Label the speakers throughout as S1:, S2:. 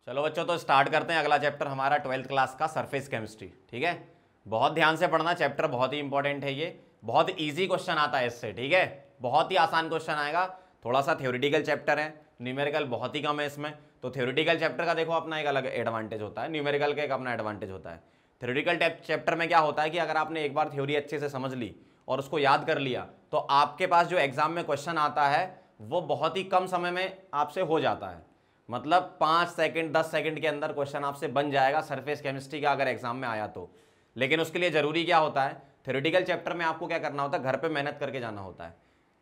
S1: चलो बच्चों, तो स्टार्ट करते हैं अगला चैप्टर हमारा 12th क्लास का सरफेस केमिस्ट्री। ठीक है, बहुत ध्यान से पढ़ना, चैप्टर बहुत ही इंपॉर्टेंट है। ये बहुत इजी क्वेश्चन आता है इससे। ठीक है, बहुत ही आसान क्वेश्चन आएगा। थोड़ा सा थ्योरेटिकल चैप्टर है, न्यूमेरिकल बहुत ही कम है इसमें। तो थ्योरेटिकल चैप्टर का देखो अपना एक अलग एडवांटेज होता है, न्यूमेरिकल का एक अपना एडवांटेज होता है। थ्योरेटिकल चैप्टर में क्या होता है कि अगर आपने एक बार थ्योरी अच्छे से समझ ली और उसको याद कर लिया, तो आपके पास जो एग्जाम में क्वेश्चन आता है वो बहुत ही कम समय में आपसे हो जाता है। मतलब 5 सेकंड 10 सेकंड के अंदर क्वेश्चन आपसे बन जाएगा सरफेस केमिस्ट्री का, अगर एग्जाम में आया तो। लेकिन उसके लिए जरूरी क्या होता है, थ्योरेटिकल चैप्टर में आपको क्या करना होता है, घर पे मेहनत करके जाना होता है।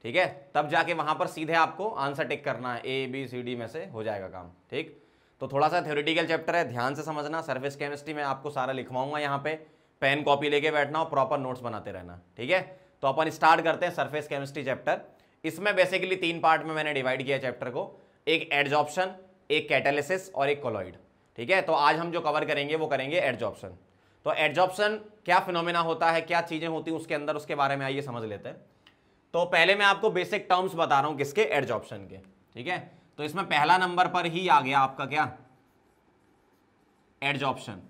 S1: ठीक है, तब जाके वहां पर सीधे आपको आंसर टिक करना है, ABCD में से हो जाएगा काम। ठीक, तो थोड़ा सा थ्योरेटिकल चैप्टर है, ध्यान से समझना। सरफेस केमिस्ट्री में आपको सारा लिखवाऊंगा, यहाँ पे पेन कॉपी लेके बैठना और प्रॉपर नोट्स बनाते रहना। ठीक है, तो अपन स्टार्ट करते हैं सरफेस केमिस्ट्री चैप्टर। इसमें बेसिकली 3 पार्ट में मैंने डिवाइड किया चैप्टर को, एक एडजॉर्प्शन, एक कैटालिसिस और एक कोलॉइड। ठीक है, तो आज हम जो कवर करेंगे वो करेंगे एडजॉर्प्शन। तो एडजॉर्प्शन क्या फिनोमेना होता है, क्या चीजें होती हैं उसके अंदर, उसके बारे में आइए समझ लेते हैं। तो पहले मैं आपको बेसिक टर्म्स बता रहा हूं किसके, एडजॉर्प्शन के। ठीक है, तो इसमें पहला नंबर पर ही आ गया आपका क्या, एडजॉर्प्शन।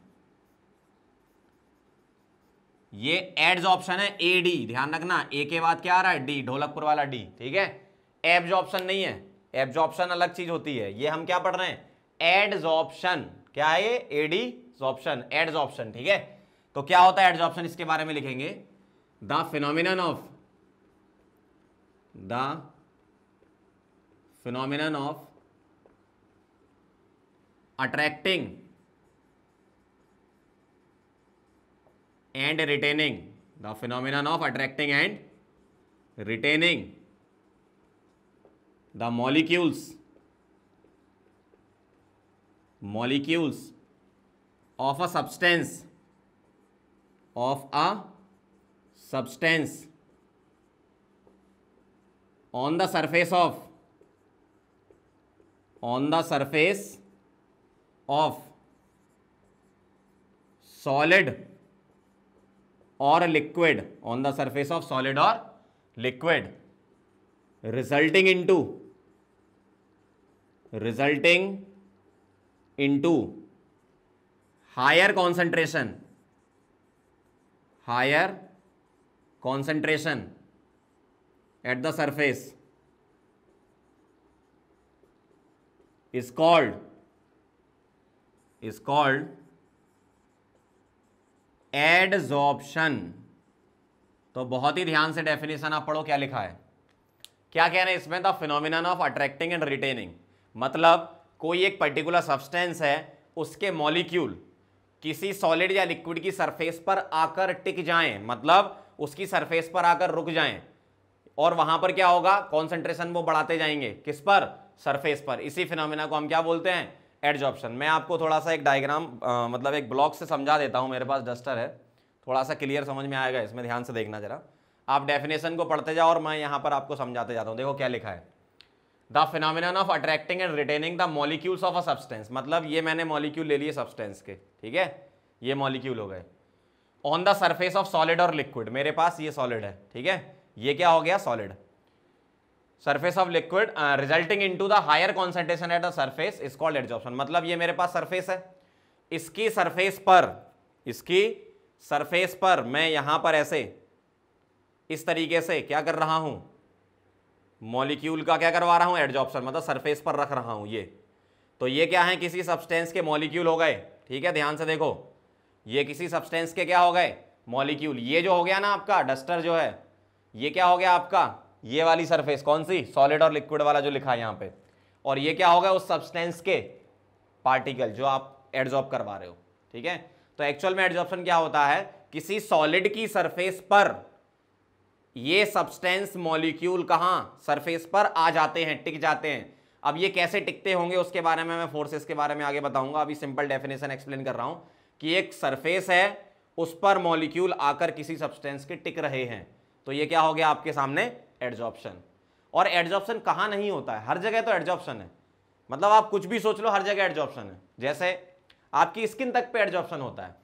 S1: ये एडजॉर्प्शन है, AD, ध्यान रखना, ए के बाद क्या आ रहा है, D, ढोलकपुर वाला D। ठीक है, एब्जॉर्प्शन नहीं है, एब्जॉर्प्शन अलग चीज होती है। ये हम क्या पढ़ रहे हैं, एडजॉर्प्शन। क्या है ये, एडजॉर्प्शन, एडजॉर्प्शन। ठीक है, तो क्या होता है एडजॉर्प्शन, इसके बारे में लिखेंगे, the phenomenon of attracting and retaining, the phenomenon of attracting and retaining the molecules of a substance on the surface of solid or liquid, on the surface of solid or liquid, resulting into higher concentration at the surface is called adsorption. तो बहुत ही ध्यान से definition आप पढ़ो, क्या लिखा है, क्या कह रहे हैं इसमें, the phenomenon of attracting and retaining. मतलब कोई एक पर्टिकुलर सब्सटेंस है, उसके मॉलिक्यूल किसी सॉलिड या लिक्विड की सरफेस पर आकर टिक जाएं, मतलब उसकी सरफेस पर आकर रुक जाएं, और वहां पर क्या होगा, कॉन्सेंट्रेशन वो बढ़ाते जाएंगे, किस पर, सरफेस पर। इसी फिनोमिना को हम क्या बोलते हैं, एडजॉर्प्शन। मैं आपको थोड़ा सा एक डायग्राम मतलब एक ब्लॉक से समझा देता हूं, मेरे पास डस्टर है, थोड़ा सा क्लियर समझ में आएगा इसमें, ध्यान से देखना जरा। आप डेफिनेशन को पढ़ते जाओ और मैं यहां पर आपको समझाते जाता हूं। देखो क्या लिखा है, the phenomenon of attracting and retaining the molecules of a substance. मतलब ये मैंने मॉलिक्यूल ले लिए सब्सटेंस के, ठीक है, ये मॉलिक्यूल हो गए, on the surface of solid और लिक्विड। मेरे पास ये सॉलिड है, ठीक है, ये क्या हो गया, solid, surface of liquid resulting into the higher concentration at the surface is called adsorption. मतलब ये मेरे पास सरफेस है, इसकी सरफेस पर मैं यहां पर ऐसे इस तरीके से क्या कर रहा हूं, मॉलिक्यूल का क्या करवा रहा हूं, एडजॉर्प्शन, मतलब सरफेस पर रख रहा हूं ये। तो ये क्या है, किसी सब्सटेंस के मॉलिक्यूल हो गए। ठीक है, ध्यान से देखो, ये किसी सब्सटेंस के क्या हो गए, मॉलिक्यूल। ये जो हो गया ना आपका डस्टर जो है, ये क्या हो गया आपका, ये वाली सरफेस, कौन सी, सॉलिड और लिक्विड वाला जो लिखा है यहां पे, और ये क्या होगा, उस सब्सटेंस के पार्टिकल जो आप एडजॉर्ब करवा रहे हो। ठीक है, तो एक्चुअल में एडजॉर्प्शन क्या होता है, किसी सॉलिड की सरफेस पर ये सब्सटेंस मॉलिक्यूल कहां, सरफेस पर आ जाते हैं, टिक जाते हैं। अब ये कैसे टिकते होंगे उसके बारे में मैं फोर्सेस के बारे में आगे बताऊंगा, अभी सिंपल डेफिनेशन एक्सप्लेन कर रहा हूं कि एक सरफेस है, उस पर मॉलिक्यूल आकर किसी सब्सटेंस के टिक रहे हैं, तो ये क्या हो गया आपके सामने, एडजॉर्प्शन। और एडजॉर्प्शन कहां नहीं होता है, हर जगह तो एडजॉर्प्शन है। मतलब आप कुछ भी सोच लो, हर जगह एडजॉर्प्शन है। जैसे आपकी स्किन तक पे एडजॉर्प्शन होता है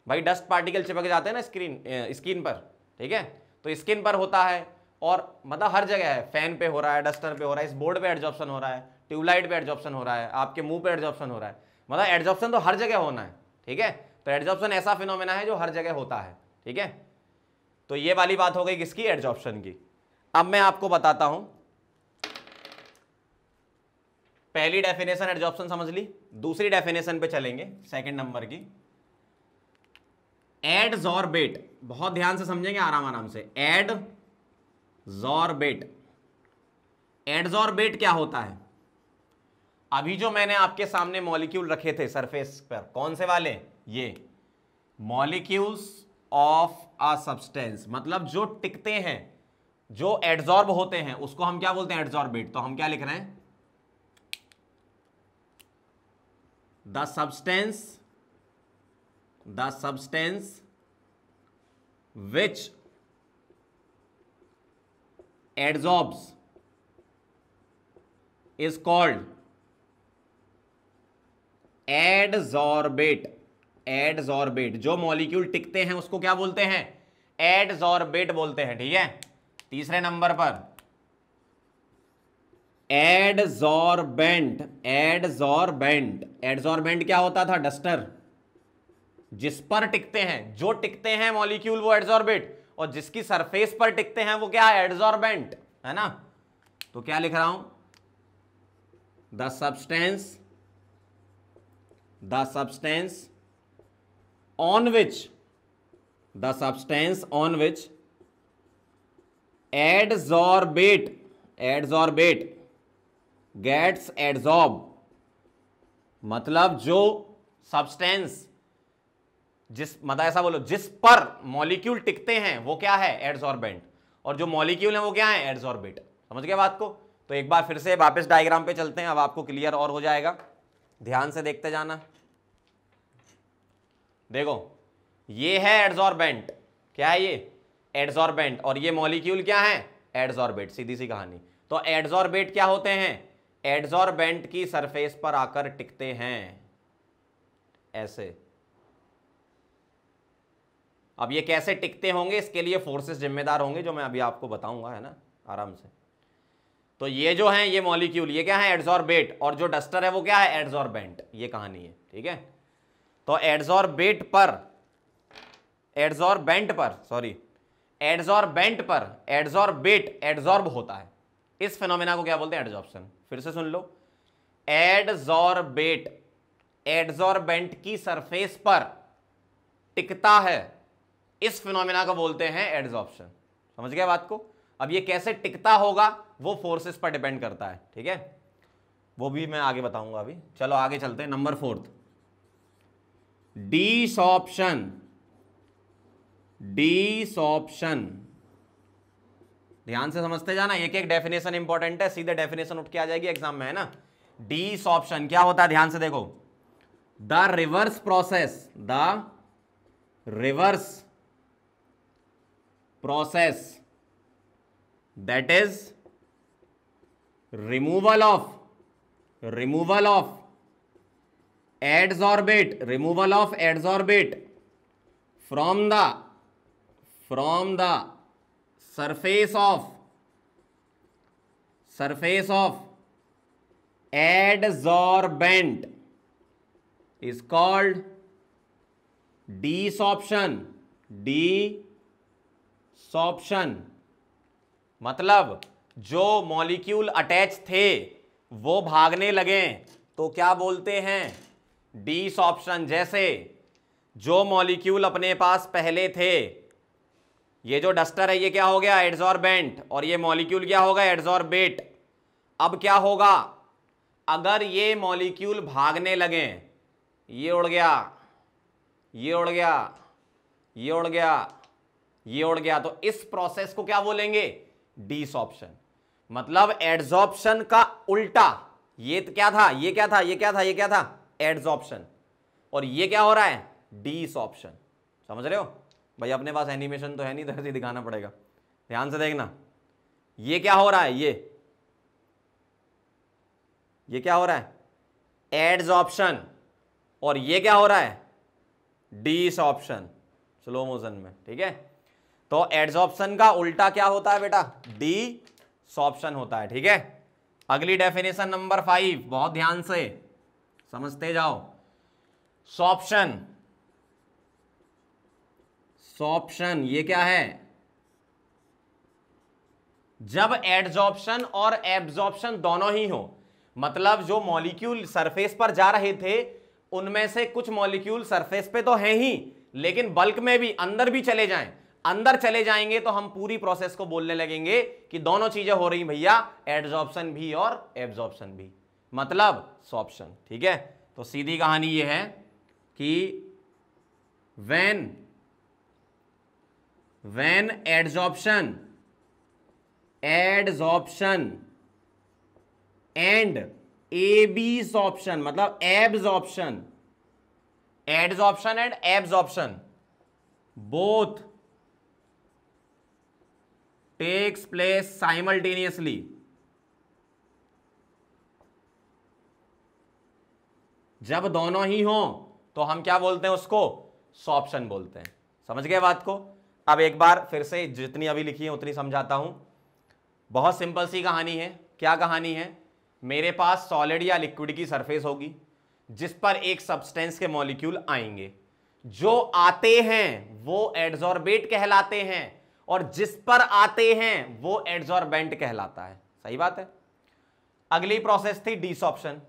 S1: भाई, डस्ट पार्टिकल चिपक जाते हैं ना स्किन पर, ठीक है, तो स्किन पर होता है, और मतलब हर जगह है, फैन पे हो रहा है, डस्टर पे हो रहा है, इस बोर्ड पे एडजॉर्प्शन हो रहा है, ट्यूबलाइट पे एडजॉर्प्शन हो रहा है, आपके मुंह पे एडजॉर्प्शन हो रहा है। मतलब एडजॉर्प्शन तो हर जगह होना है, ठीक है। तो एडजॉर्प्शन ऐसा फिनोमेना है जो हर जगह होता है, ठीक है। तो ये वाली बात हो गई किसकी, एडजॉर्प्शन की। अब मैं आपको बताता हूं, पहली डेफिनेशन एडजॉर्प्शन समझ ली, दूसरी डेफिनेशन पे चलेंगे, सेकंड नंबर की एडजॉर्बेट। बहुत ध्यान से समझेंगे, आराम आराम से। एडजॉर्बेट, एडजॉर्बेट क्या होता है? अभी जो मैंने आपके सामने मॉलिक्यूल रखे थे सरफेस पर, कौन से वाले, ये मॉलिक्यूल्स ऑफ अ सब्सटेंस, मतलब जो टिकते हैं, जो एडजॉर्ब होते हैं, उसको हम क्या बोलते हैं, एडजॉर्बेट। तो हम क्या लिख रहे हैं, the substance which adsorbs is called adsorbate. Adsorbate, जो मॉलिक्यूल टिकते हैं उसको क्या बोलते हैं, एडजॉर्बेट बोलते हैं, ठीक है। तीसरे नंबर पर एडजॉर्बेंट। एडजॉर्बेंट, एडजॉर्बेंट क्या होता था, डस्टर। जिस पर टिकते हैं, जो टिकते हैं मॉलिक्यूल वो एडजॉर्बेट, और जिसकी सरफेस पर टिकते हैं वो क्या है, एडजॉर्बेंट, है ना। तो क्या लिख रहा हूं, the substance on which adsorbate gets adsorbed, मतलब जो सब्सटेंस, जिस, मतलब ऐसा बोलो, जिस पर मॉलिक्यूल टिकते हैं वो क्या है, एडसॉर्बेंट, और जो मॉलिक्यूल है वो क्या है, एडसॉर्बेट। समझ गए बात को। तो एक बार फिर से वापस डायग्राम पे चलते हैं, अब आपको क्लियर और हो जाएगा, ध्यान से देखते जाना। देखो ये है एडसॉर्बेंट, क्या है ये, एडसॉर्बेंट, और ये मॉलिक्यूल क्या है, एडसॉर्बेट, सीधी सी कहानी। तो एडसॉर्बेट क्या होते हैं, एडसॉर्बेंट की सरफेस पर आकर टिकते हैं, ऐसे। अब ये कैसे टिकते होंगे, इसके लिए फोर्सेस जिम्मेदार होंगे, जो मैं अभी आपको बताऊंगा, है ना, आराम से। तो ये जो है, ये मॉलिक्यूल, ये क्या है, एडसॉर्बेट, और जो डस्टर है वो क्या है, एडसॉर्बेंट, ये कहानी है, ठीक है। तो एडसॉर्बेंट पर एडसॉर्बेट एडसॉर्ब होता है, इस फिनोमेना को क्या बोलते हैं, एडसॉर्प्शन। फिर से सुन लो, एडसॉर्बेंट की सरफेस पर टिकता है, इस फिनोमेना को बोलते हैं एडसॉर्प्शन। समझ गए बात को। अब ये कैसे टिकता होगा वो फोर्सेस पर डिपेंड करता है, ठीक है, वो भी मैं आगे बताऊंगा अभी। चलो आगे चलते हैं, नंबर 4, डिसॉर्प्शन। ध्यान से समझते जाना, एक एक डेफिनेशन इंपॉर्टेंट है, सीधे डेफिनेशन उठ के आ जाएगी एग्जाम में, है ना। डिसॉर्प्शन क्या होता है, ध्यान से देखो, the reverse process that is removal of adsorbate from the surface of adsorbent is called desorption। मतलब जो मॉलिक्यूल अटैच थे वो भागने लगे तो क्या बोलते हैं, डिसॉर्प्शन। जैसे जो मॉलिक्यूल अपने पास पहले थे, ये जो डस्टर है ये क्या हो गया, एडसॉर्बेंट, और ये मॉलिक्यूल क्या होगा, एडसॉर्बेट। अब क्या होगा, अगर ये मॉलिक्यूल भागने लगे, ये उड़ गया, ये उड़ गया, ये उड़ गया, ये उड़ गया, तो इस प्रोसेस को क्या बोलेंगे, डिसॉर्प्शन। मतलब एडसॉर्प्शन का उल्टा, ये क्या था, ये क्या था, ये क्या था, ये क्या था, एडसॉर्प्शन, और ये क्या हो रहा है, डिसॉर्प्शन। समझ रहे हो भाई, अपने पास एनिमेशन तो है नहीं, तो ऐसे दिखाना पड़ेगा, ध्यान से देखना। ये क्या हो रहा है, ये क्या हो रहा है, एडसॉर्प्शन, और ये क्या हो रहा है, डिसॉर्प्शन, स्लो मोशन में, ठीक है। तो एडसॉर्प्शन का उल्टा क्या होता है बेटा, डिसॉर्प्शन होता है, ठीक है। अगली डेफिनेशन नंबर 5, बहुत ध्यान से समझते जाओ। सॉर्प्शन, सॉर्प्शन ये क्या है? जब एडजॉर्प्शन और एब्जॉर्प्शन दोनों ही हो, मतलब जो मॉलिक्यूल सरफेस पर जा रहे थे उनमें से कुछ मॉलिक्यूल सरफेस पे तो हैं ही, लेकिन बल्क में भी अंदर भी चले जाएं, अंदर चले जाएंगे तो हम पूरी प्रोसेस को बोलने लगेंगे कि दोनों चीजें हो रही भैया, एडजॉर्प्शन भी और एब्जॉर्प्शन भी, मतलब सॉर्प्शन। ठीक है, तो सीधी कहानी ये है कि when adsorption and absorption मतलब absorption, adsorption and absorption both takes place simultaneously, जब दोनों ही हो तो हम क्या बोलते हैं उसको? सॉर्प्शन बोलते हैं। समझ गए बात को? अब एक बार फिर से जितनी अभी लिखी है उतनी समझाता हूं। बहुत सिंपल सी कहानी है। क्या कहानी है? मेरे पास सॉलिड या लिक्विड की सरफेस होगी जिस पर एक सब्सटेंस के मॉलिक्यूल आएंगे, जो आते हैं वो एडसॉर्बेट कहलाते हैं और जिस पर आते हैं वो एडसॉर्बेंट कहलाता है। सही बात है। अगली प्रोसेस थी डिसॉर्प्शन।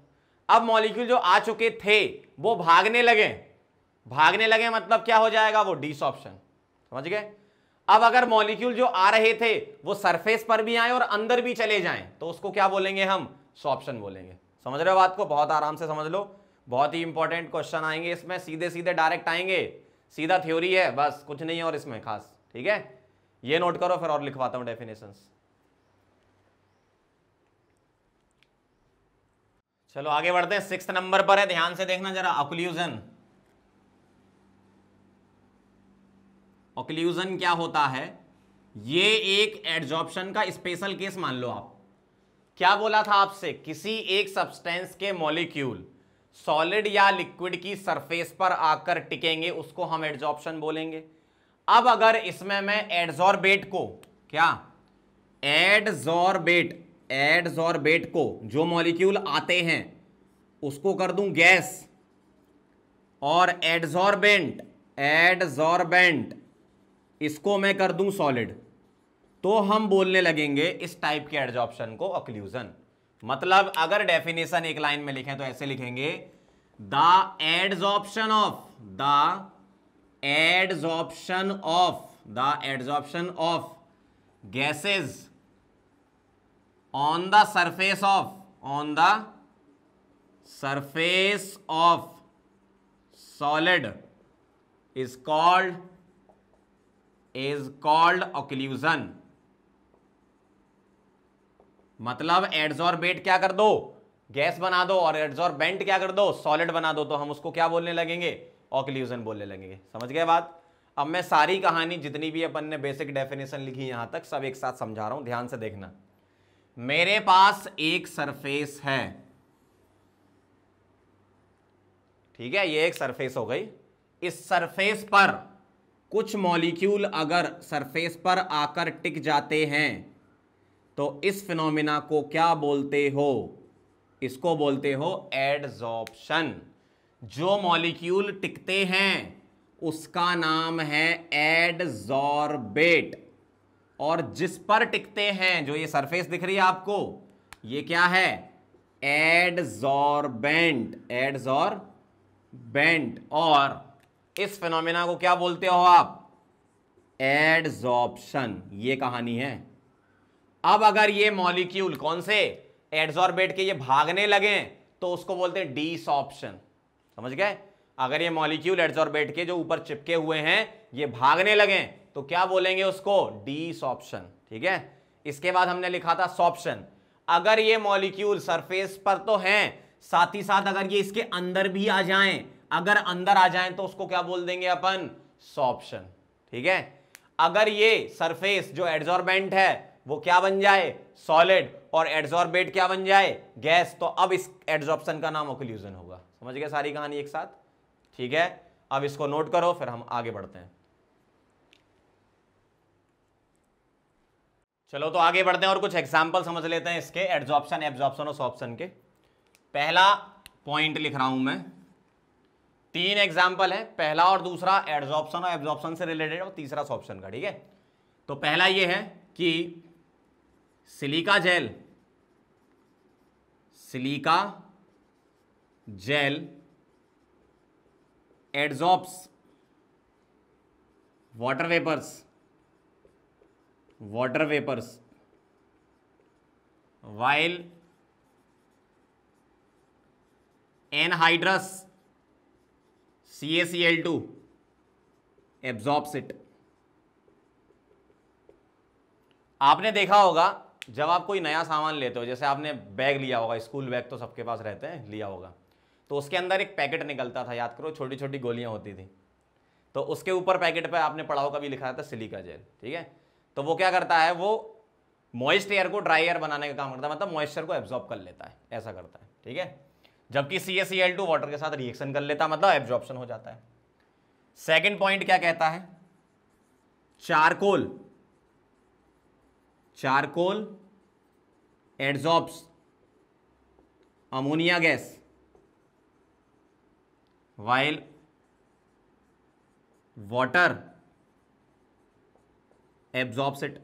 S1: अब मॉलिक्यूल जो आ चुके थे वो भागने लगे, भागने लगे मतलब क्या हो जाएगा? वो डिसॉर्प्शन। समझ गए? अब अगर मॉलिक्यूल जो आ रहे थे वो सरफेस पर भी आए और अंदर भी चले जाएं तो उसको क्या बोलेंगे? हम सॉर्प्शन बोलेंगे। समझ रहे हो बात को? बहुत आराम से समझ लो, बहुत ही इंपॉर्टेंट क्वेश्चन आएंगे इसमें, सीधे सीधे डायरेक्ट आएंगे, सीधा थ्योरी है बस, कुछ नहीं है और इसमें खास। ठीक है, ये नोट करो, फिर और लिखवाता हूं डेफिनेशंस। चलो आगे बढ़ते हैं। 6 नंबर पर है, ध्यान से देखना जरा। ऑक्लूजन। ऑक्लूजन क्या होता है? ये एक एडजॉर्प्शन का स्पेशल केस मान लो आप। क्या बोला था आपसे? किसी एक सब्सटेंस के मॉलिक्यूल सॉलिड या लिक्विड की सरफेस पर आकर टिकेंगे, उसको हम एडजॉर्प्शन बोलेंगे। अब अगर इसमें मैं एडसॉर्बेट को, क्या एडसॉर्बेट को, जो मॉलिक्यूल आते हैं उसको कर दूं गैस, और एडसॉर्बेंट इसको मैं कर दूं सॉलिड, तो हम बोलने लगेंगे इस टाइप के एडजॉर्प्शन को ऑक्लूजन। मतलब अगर डेफिनेशन एक लाइन में लिखें तो ऐसे लिखेंगे, the adsorption of gases on the surface of solid is called occlusion। मतलब एडसॉर्बेट क्या कर दो? गैस बना दो, और एडसॉर्बेंट क्या कर दो? सॉलिड बना दो, तो हम उसको क्या बोलने लगेंगे? ऑक्लूजन बोलने लगेंगे। समझ गए बात? अब मैं सारी कहानी जितनी भी अपन ने बेसिक डेफिनेशन लिखी यहां तक सब एक साथ समझा रहा हूं, ध्यान से देखना। मेरे पास एक सरफेस है, ठीक है, ये एक सरफेस हो गई। इस सरफेस पर कुछ मॉलिक्यूल अगर सरफेस पर आकर टिक जाते हैं तो इस फिनोमिना को क्या बोलते हो? इसको बोलते हो एडसॉर्प्शन। जो मॉलिक्यूल टिकते हैं उसका नाम है एडसॉर्बेट, और जिस पर टिकते हैं, जो ये सरफेस दिख रही है आपको, ये क्या है? एडसॉर्बेंट। और इस फिनोमिना को क्या बोलते हो आप? एडसॉर्प्शन। ये कहानी है। अब अगर ये मॉलिक्यूल कौन से? एडसॉर्बेट के, ये भागने लगे तो उसको बोलते हैं डिसॉर्प्शन। समझ गए? अगर ये मॉलिक्यूल एडसॉर्बेट के जो ऊपर चिपके हुए हैं ये भागने लगे तो क्या बोलेंगे उसको? डिसॉर्प्शन। ठीक है, इसके बाद हमने लिखा था सॉर्प्शन। अगर ये मॉलिक्यूल सरफेस पर तो हैं, साथ ही साथ अगर ये इसके अंदर भी आ जाएं, अगर अंदर आ जाएं तो उसको क्या बोल देंगे अपन? सॉर्प्शन। ठीक है, अगर ये सरफेस जो एडसॉर्बेंट है वो क्या बन जाए? सॉलिड, और एडसॉर्बेट क्या बन जाए? गैस, तो अब इस एडसॉर्प्शन का नाम ऑक्लूजन होगा। समझ गए सारी कहानी एक साथ? ठीक है, अब इसको नोट करो, फिर हम आगे बढ़ते हैं। चलो तो आगे बढ़ते हैं और कुछ एग्जाम्पल समझ लेते हैं इसके, एडसॉर्प्शन, एब्जॉर्प्शन और सॉर्प्शन के। पहला पॉइंट लिख रहा हूं मैं, 3 एग्जाम्पल है, पहला और दूसरा एडजॉर्प्शन और एब्जॉर्प्शन से रिलेटेड और तीसरा सॉर्प्शन का। ठीक है, तो पहला ये है कि silica gel adsorbs water vapours while anhydrous CaCl2 absorbs it। आपने देखा होगा जब आप कोई नया सामान लेते हो, जैसे आपने बैग लिया होगा, स्कूल बैग तो सबके पास रहते हैं, लिया होगा, तो उसके अंदर एक पैकेट निकलता था, याद करो, छोटी छोटी गोलियां होती थी, तो उसके ऊपर पैकेट पे आपने पढ़ा होगा, भी लिखा था सिलिका जेल। ठीक है, तो वो क्या करता है, वो मॉइस्ट एयर को ड्राई एयर बनाने का काम करता है, मतलब मॉइस्चर को एब्जॉर्ब कर लेता है, ऐसा करता है। ठीक है, जबकि CaCl2 वाटर के साथ रिएक्शन कर लेता है, मतलब एब्जॉर्प्शन हो जाता है। सेकंड पॉइंट क्या कहता है, charcoal adsorbs ammonia gas while water absorbs it.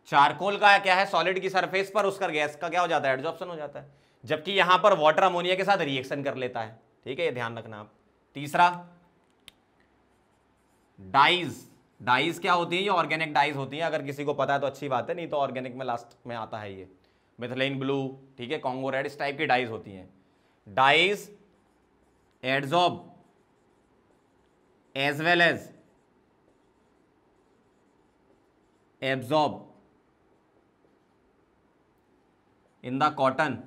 S1: Charcoal का क्या है, सॉलिड की सरफेस पर उसका गैस का क्या हो जाता है, एड्जॉर्प्शन हो जाता है, जबकि यहां पर वाटर अमोनिया के साथ रिएक्शन कर लेता है। ठीक है, ये ध्यान रखना आप। तीसरा, डाइज क्या होती है, ये ऑर्गेनिक डाइज होती है, अगर किसी को पता है तो अच्छी बात है, नहीं तो ऑर्गेनिक में लास्ट में आता है ये मिथिलीन ब्लू, ठीक है, कॉन्गो रेड, इस टाइप की डाइज होती हैं। Dyes adsorb as well as absorb in the cotton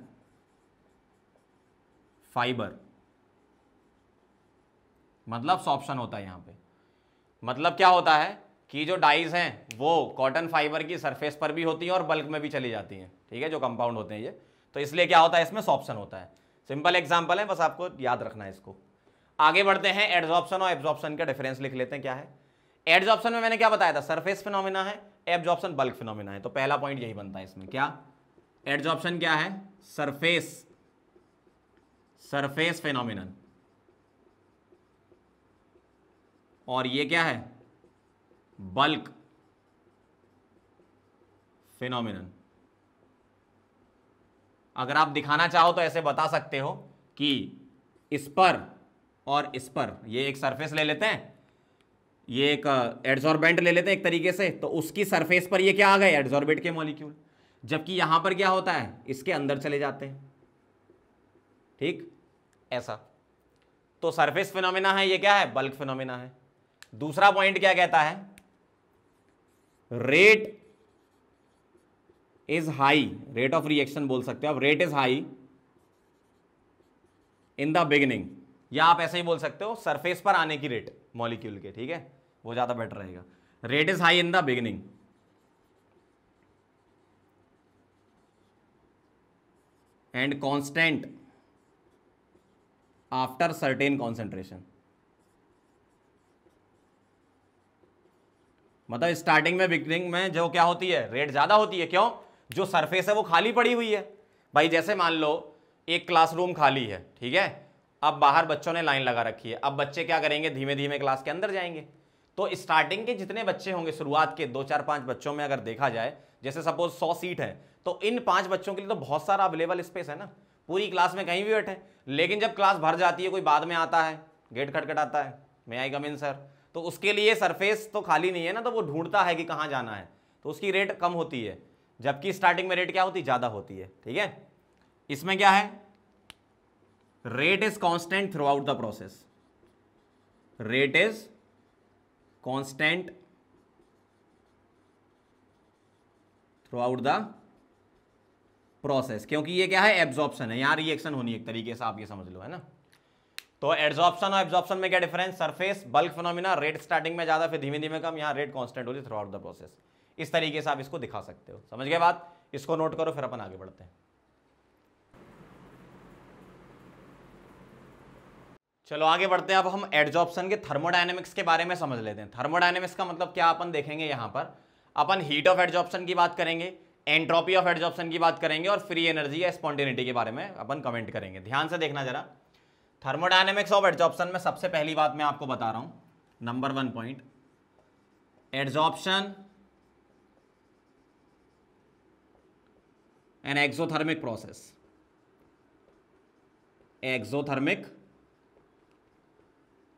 S1: fibre, मतलब सॉर्प्शन होता है यहां पे। मतलब क्या होता है कि जो डाइज हैं वो कॉटन फाइबर की सरफेस पर भी होती हैं और बल्क में भी चली जाती हैं। ठीक है, जो कंपाउंड होते हैं ये, तो इसलिए क्या होता है, इसमें सॉर्प्शन होता है। सिंपल एग्जांपल है, बस आपको याद रखना है इसको। आगे बढ़ते हैं, एडजॉर्प्शन और एब्जॉर्प्शन का डिफरेंस लिख लेते हैं। क्या है एडजॉर्प्शन में, मैंने क्या बताया था, सरफेस फिनोमिना है, एब्जॉर्प्शन बल्क फिनोमिना है। तो पहला पॉइंट यही बनता है इसमें, क्या एडजॉर्प्शन क्या है, सरफेस फिनोमिनन, और ये क्या है, बल्क फिनोमिनन। अगर आप दिखाना चाहो तो ऐसे बता सकते हो कि इस पर और इस पर, ये एक सरफेस ले लेते हैं, ये एक एडजॉर्बेंट ले लेते हैं एक तरीके से, तो उसकी सरफेस पर ये क्या आ गए, एडजॉर्बेंट के मॉलिक्यूल, जबकि यहां पर क्या होता है, इसके अंदर चले जाते हैं। ठीक, ऐसा। तो सरफेस फिनोमिना है, ये क्या है, बल्क फिनोमिना है। दूसरा पॉइंट क्या कहता है, rate is high, rate of reaction बोल सकते हो आप, rate is high in the beginning, या आप ऐसे ही बोल सकते हो सरफेस पर आने की रेट मॉलिक्यूल के। ठीक है, वो ज्यादा बेटर रहेगा। Rate is high in the beginning and constant after certain concentration. मतलब स्टार्टिंग में, बिगिनिंग में जो क्या होती है, रेट ज्यादा होती है। क्यों, जो सरफेस है वो खाली पड़ी हुई है। भाई जैसे मान लो एक क्लासरूम खाली है, ठीक है, अब बाहर बच्चों ने लाइन लगा रखी है, अब बच्चे क्या करेंगे, धीमे धीमे क्लास के अंदर जाएंगे। तो स्टार्टिंग के जितने बच्चे होंगे, शुरुआत के 2 4 5 बच्चों में अगर देखा जाए, जैसे सपोज 100 सीट है, तो इन 5 बच्चों के लिए तो बहुत सारा अवेलेबल स्पेस है ना, पूरी क्लास में कहीं भी बैठे। लेकिन जब क्लास भर जाती है, कोई बाद में आता है, गेट खटखटाता है, मे आई कम इन सर, तो उसके लिए सरफेस तो खाली नहीं है ना, तो वो ढूंढता है कि कहाँ जाना है, तो उसकी रेट कम होती है, जबकि स्टार्टिंग में रेट क्या होती है, ज़्यादा होती है। ठीक है, इसमें क्या है, rate is constant through out the process, rate is constant through out the process, क्योंकि ये क्या है, एब्जॉर्प्शन है, यहां रिएक्शन होनी है एक तरीके से, आप ये समझ लो, है ना। तो एब्जॉर्प्शन और एब्जॉर्प्शन में क्या difference, surface bulk phenomena, rate starting में ज्यादा फिर धीमे धीमे कम, यहां रेट कांस्टेंट होती है थ्रू आउट द प्रोसेस। इस तरीके से आप इसको दिखा सकते हो। समझ गए बात, इसको नोट करो, फिर अपन आगे बढ़ते हैं। चलो आगे बढ़ते हैं। अब हम एडजॉर्प्शन के थर्मोडायनेमिक्स के बारे में समझ लेते हैं। थर्मोडायनेमिक्स का मतलब क्या अपन देखेंगे, यहां पर अपन हीट ऑफ एडजॉर्प्शन की बात करेंगे, एंट्रोपी ऑफ एडजॉर्प्शन की बात करेंगे और फ्री एनर्जी या स्पॉन्टेनिटी के बारे में अपन कमेंट करेंगे। ध्यान से देखना जरा, थर्मोडायनेमिक्स ऑफ एडजॉर्प्शन में सबसे पहली बात मैं आपको बता रहा हूं, number 1 point, adsorption an exothermic process. Exothermic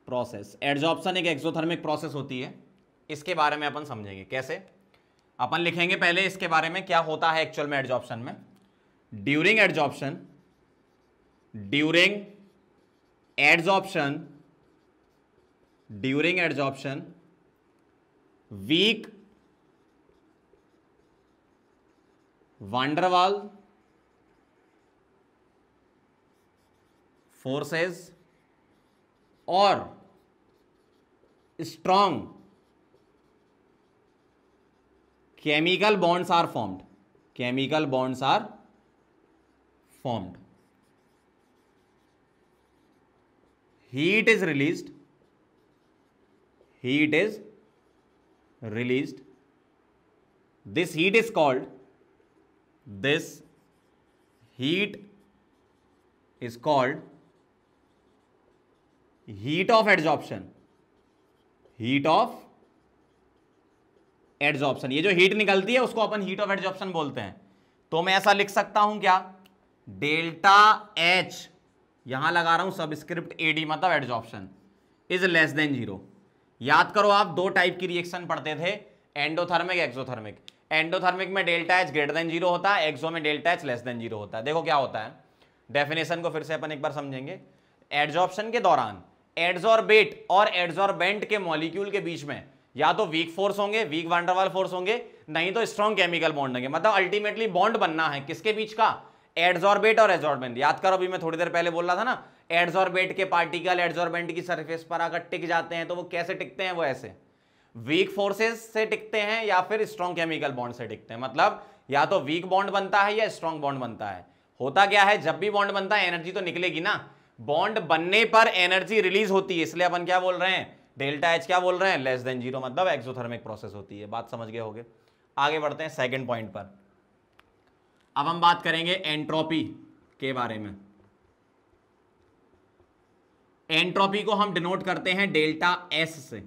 S1: process, adsorption एक एक्सोथर्मिक प्रोसेस होती है। इसके बारे में अपन समझेंगे कैसे। अपन लिखेंगे पहले इसके बारे में क्या होता है एक्चुअल में एडजॉर्प्शन में। During adsorption, during adsorption weak van der Waals forces और strong chemical bonds are formed, chemical bonds are formed, heat is released, this heat is called heat of adsorption, ये जो हीट निकलती है उसको अपन हीट ऑफ एडजॉर्प्शन बोलते हैं। तो मैं ऐसा लिख सकता हूं क्या, डेल्टा एच, यहां लगा रहा हूं सबस्क्रिप्ट एडी, मतलब एडजॉर्प्शन इज लेस देन 0। याद करो आप 2 टाइप की रिएक्शन पढ़ते थे, एंडोथर्मिक एक्सोथर्मिक। एंडोथर्मिक में डेल्टा एच ग्रेटर देन 0 होता है, एक्सो में डेल्टा एच लेस देन 0 होता है। देखो क्या होता है, डेफिनेशन को फिर से अपन एक बार समझेंगे। एडजॉर्प्शन के दौरान एडजॉर्बेट और एडजॉर्बेंट के मॉलिक्यूल के बीच में या तो वीक फोर्स होंगे, वीक वांडरवाल फोर्स होंगे, नहीं तो स्ट्रॉन्ग केमिकल बॉन्ड होंगे। मतलब अल्टीमेटली बॉन्ड बनना है किसके बीच का, एडजॉर्बेट और एडजॉर्बेंट। याद करो अभी मैं थोड़ी देर पहले बोल रहा था ना, एडजॉर्बेट के पार्टिकल एडजॉर्बेंट की सरफेस पर आकर टिक जाते हैं, तो वो कैसे टिकते हैं, वो ऐसे वीक फोर्सेस से टिकते हैं या फिर स्ट्रॉन्ग केमिकल बॉन्ड से टिकते हैं। मतलब या तो वीक बॉन्ड बनता है या स्ट्रॉन्ग बॉन्ड बनता है। होता क्या है, जब भी बॉन्ड बनता है एनर्जी तो निकलेगी ना, बॉन्ड बनने पर एनर्जी रिलीज होती है, इसलिए अपन क्या बोल रहे हैं, डेल्टा एच क्या बोल रहे हैं, लेस देन 0, मतलब एक्सोथर्मिक प्रोसेस होती है। बात समझ गए होगे। आगे बढ़ते हैं सेकंड पॉइंट पर। अब हम बात करेंगे एंट्रोपी के बारे में। एंट्रोपी को हम डिनोट करते हैं डेल्टा एस से।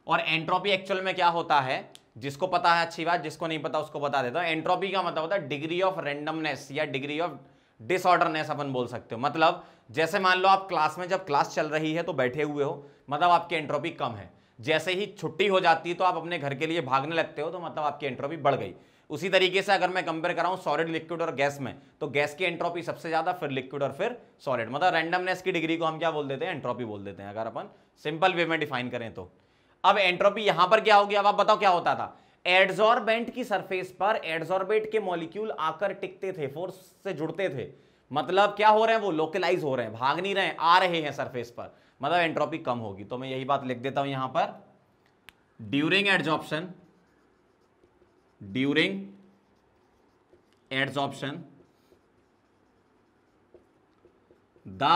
S1: और एंट्रोपी एक्चुअल में क्या होता है, जिसको पता है अच्छी बात, जिसको नहीं पता उसको बता देता हूं। एंट्रोपी का मतलब होता है डिग्री ऑफ रैंडमनेस या डिग्री ऑफ डिसऑर्डरनेस अपन बोल सकते हो। मतलब जैसे मान लो आप क्लास में, जब क्लास चल रही है तो बैठे हुए हो, मतलब आपकी एंट्रोपी कम है। जैसे ही छुट्टी हो जाती है तो आप अपने घर के लिए भागने लगते हो, तो मतलब आपकी एंट्रोपी बढ़ गई। उसी तरीके से अगर मैं कंपेयर कराऊं सॉलिड, लिक्विड और गैस में, तो गैस की एंट्रोपी सबसे ज्यादा, फिर लिक्विड और फिर सॉलिड। मतलब रैंडमनेस की डिग्री को हम क्या बोल देते हैं, एंट्रोपी बोल देते हैं, अगर अपन सिंपल वे में डिफाइन करें तो। अब एंट्रोपी यहां पर क्या होगी, अब आप बताओ क्या होता था। एडजॉर्बेंट की सरफेस पर एडजॉर्बेंट के मॉलिक्यूल आकर टिकते थे, फोर्स से जुड़ते थे। मतलब क्या हो रहे हैं, वो लोकलाइज हो रहे हैं, भाग नहीं रहे हैं, आ रहे हैं सरफेस पर, मतलब एंट्रोपी कम होगी। तो मैं यही बात लिख देता हूं यहां पर, during adsorption the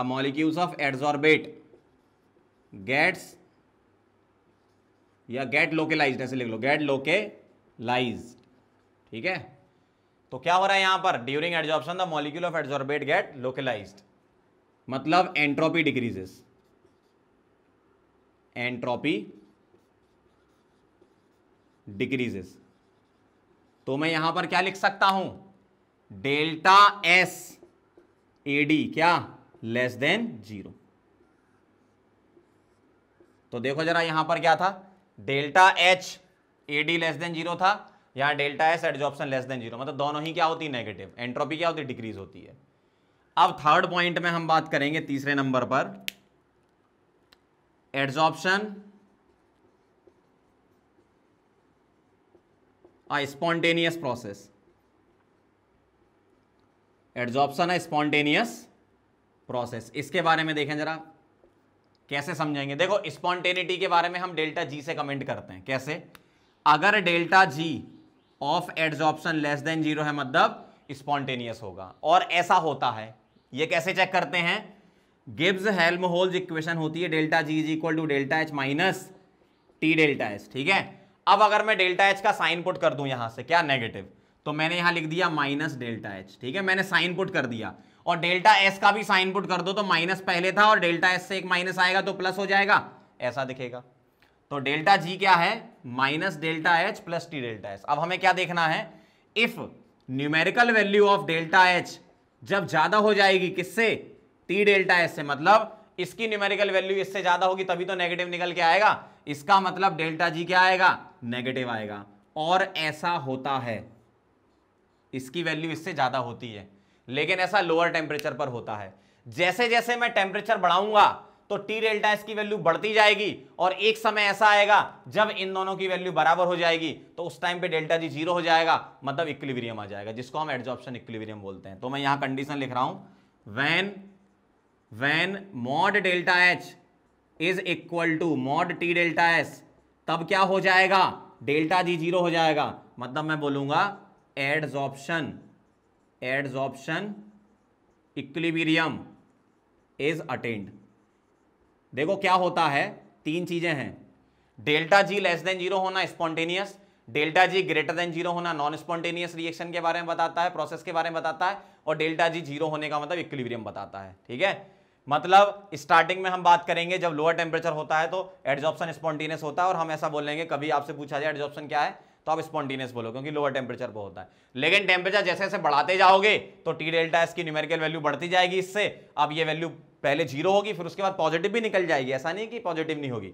S1: molecules of adsorbate gets या गेट लोकेलाइज्ड, ऐसे लिख लो, गेट लोकेलाइज्ड। ठीक है, तो क्या हो रहा है यहां पर, during adsorption the molecule of adsorbate get localised, मतलब एंट्रोपी डिक्रीजेस, एंट्रोपी डिक्रीजेस। तो मैं यहां पर क्या लिख सकता हूं, डेल्टा एस एडी क्या, लेस देन 0। तो देखो जरा यहां पर क्या था, delta H ad less than 0 था, यहां delta S adsorption less than 0, मतलब दोनों ही क्या होती है, नेगेटिव। एंट्रोपी क्या होती है, डिक्रीज होती है। अब थर्ड पॉइंट में हम बात करेंगे, तीसरे नंबर पर, adsorption a spontaneous process, adsorption है स्पॉन्टेनियस प्रोसेस। इसके बारे में देखें जरा कैसे समझेंगे। देखो स्पॉन्टेनिटी के बारे में हम डेल्टा जी से कमेंट करते हैं। कैसे, अगर delta G of adsorption less than 0 है, मतलब स्पॉन्टेनियस होगा। और ऐसा होता है, ये कैसे चेक करते हैं, गिब्स हेल्महोल्ट्ज इक्वेशन होती है delta G is equal to delta H minus T delta H. ठीक है, अब अगर मैं डेल्टा एच का साइन पुट कर दूं यहां से क्या नेगेटिव, तो मैंने यहां लिख दिया माइनस डेल्टा एच। ठीक है, मैंने साइन पुट कर दिया, और डेल्टा एस का भी साइन पुट कर दो तो माइनस पहले था और डेल्टा एस से एक माइनस आएगा तो प्लस हो जाएगा, ऐसा दिखेगा। तो डेल्टा जी क्या है, minus delta H plus T delta S. अब हमें क्या देखना है, if numerical value of delta H जब ज्यादा हो जाएगी किससे, टी डेल्टा एस से, मतलब इसकी न्यूमेरिकल वैल्यू इससे ज्यादा होगी तभी तो नेगेटिव निकल के आएगा, इसका मतलब डेल्टा जी क्या आएगा, नेगेटिव आएगा। और ऐसा होता है, इसकी वैल्यू इससे ज्यादा होती है, लेकिन ऐसा लोअर टेम्परेचर पर होता है। जैसे जैसे मैं टेम्परेचर बढ़ाऊंगा तो टी डेल्टा एस की वैल्यू बढ़ती जाएगी, और एक समय ऐसा आएगा जब इन दोनों की वैल्यू बराबर हो जाएगी, तो उस टाइम पे डेल्टा जी जीरो हो जाएगा, मतलब इक्विलिब्रियम आ जाएगा, जिसको हम एडजॉर्प्शन इक्विलिब्रियम बोलते हैं। तो मैं यहां कंडीशन लिख रहा हूं, when mod delta H is equal to mod T delta S, तब क्या हो जाएगा, डेल्टा जी जीरो हो जाएगा, मतलब मैं बोलूंगा एडजॉर्प्शन इक्विलिब्रियम इज अटेन्ड। देखो क्या होता है, तीन चीजें हैं, delta G less than zero होना spontaneous, delta G greater than zero होना नॉन स्पॉन्टेनियस रिएक्शन के बारे में बताता है, प्रोसेस के बारे में बताता है, और डेल्टा जी जीरो होने का मतलब इक्विलिब्रियम बताता है। ठीक है, मतलब स्टार्टिंग में हम बात करेंगे जब लोअर टेम्परेचर होता है तो एडजॉर्प्शन स्पॉन्टेनियस होता है, और हम ऐसा बोलेंगे, कभी आपसे पूछा जाए एडजॉर्प्शन क्या है तो आप स्पॉन्टेनियस बोलो, क्योंकि लोअर टेम्परेचर पर होता है। लेकिन टेम्परेचर जैसे जैसे बढ़ाते जाओगे तो टी डेल्टा एस की न्यूमेरिकल वैल्यू बढ़ती जाएगी इससे। अब ये वैल्यू पहले जीरो होगी, फिर उसके बाद पॉजिटिव भी निकल जाएगी, ऐसा नहीं कि पॉजिटिव नहीं होगी,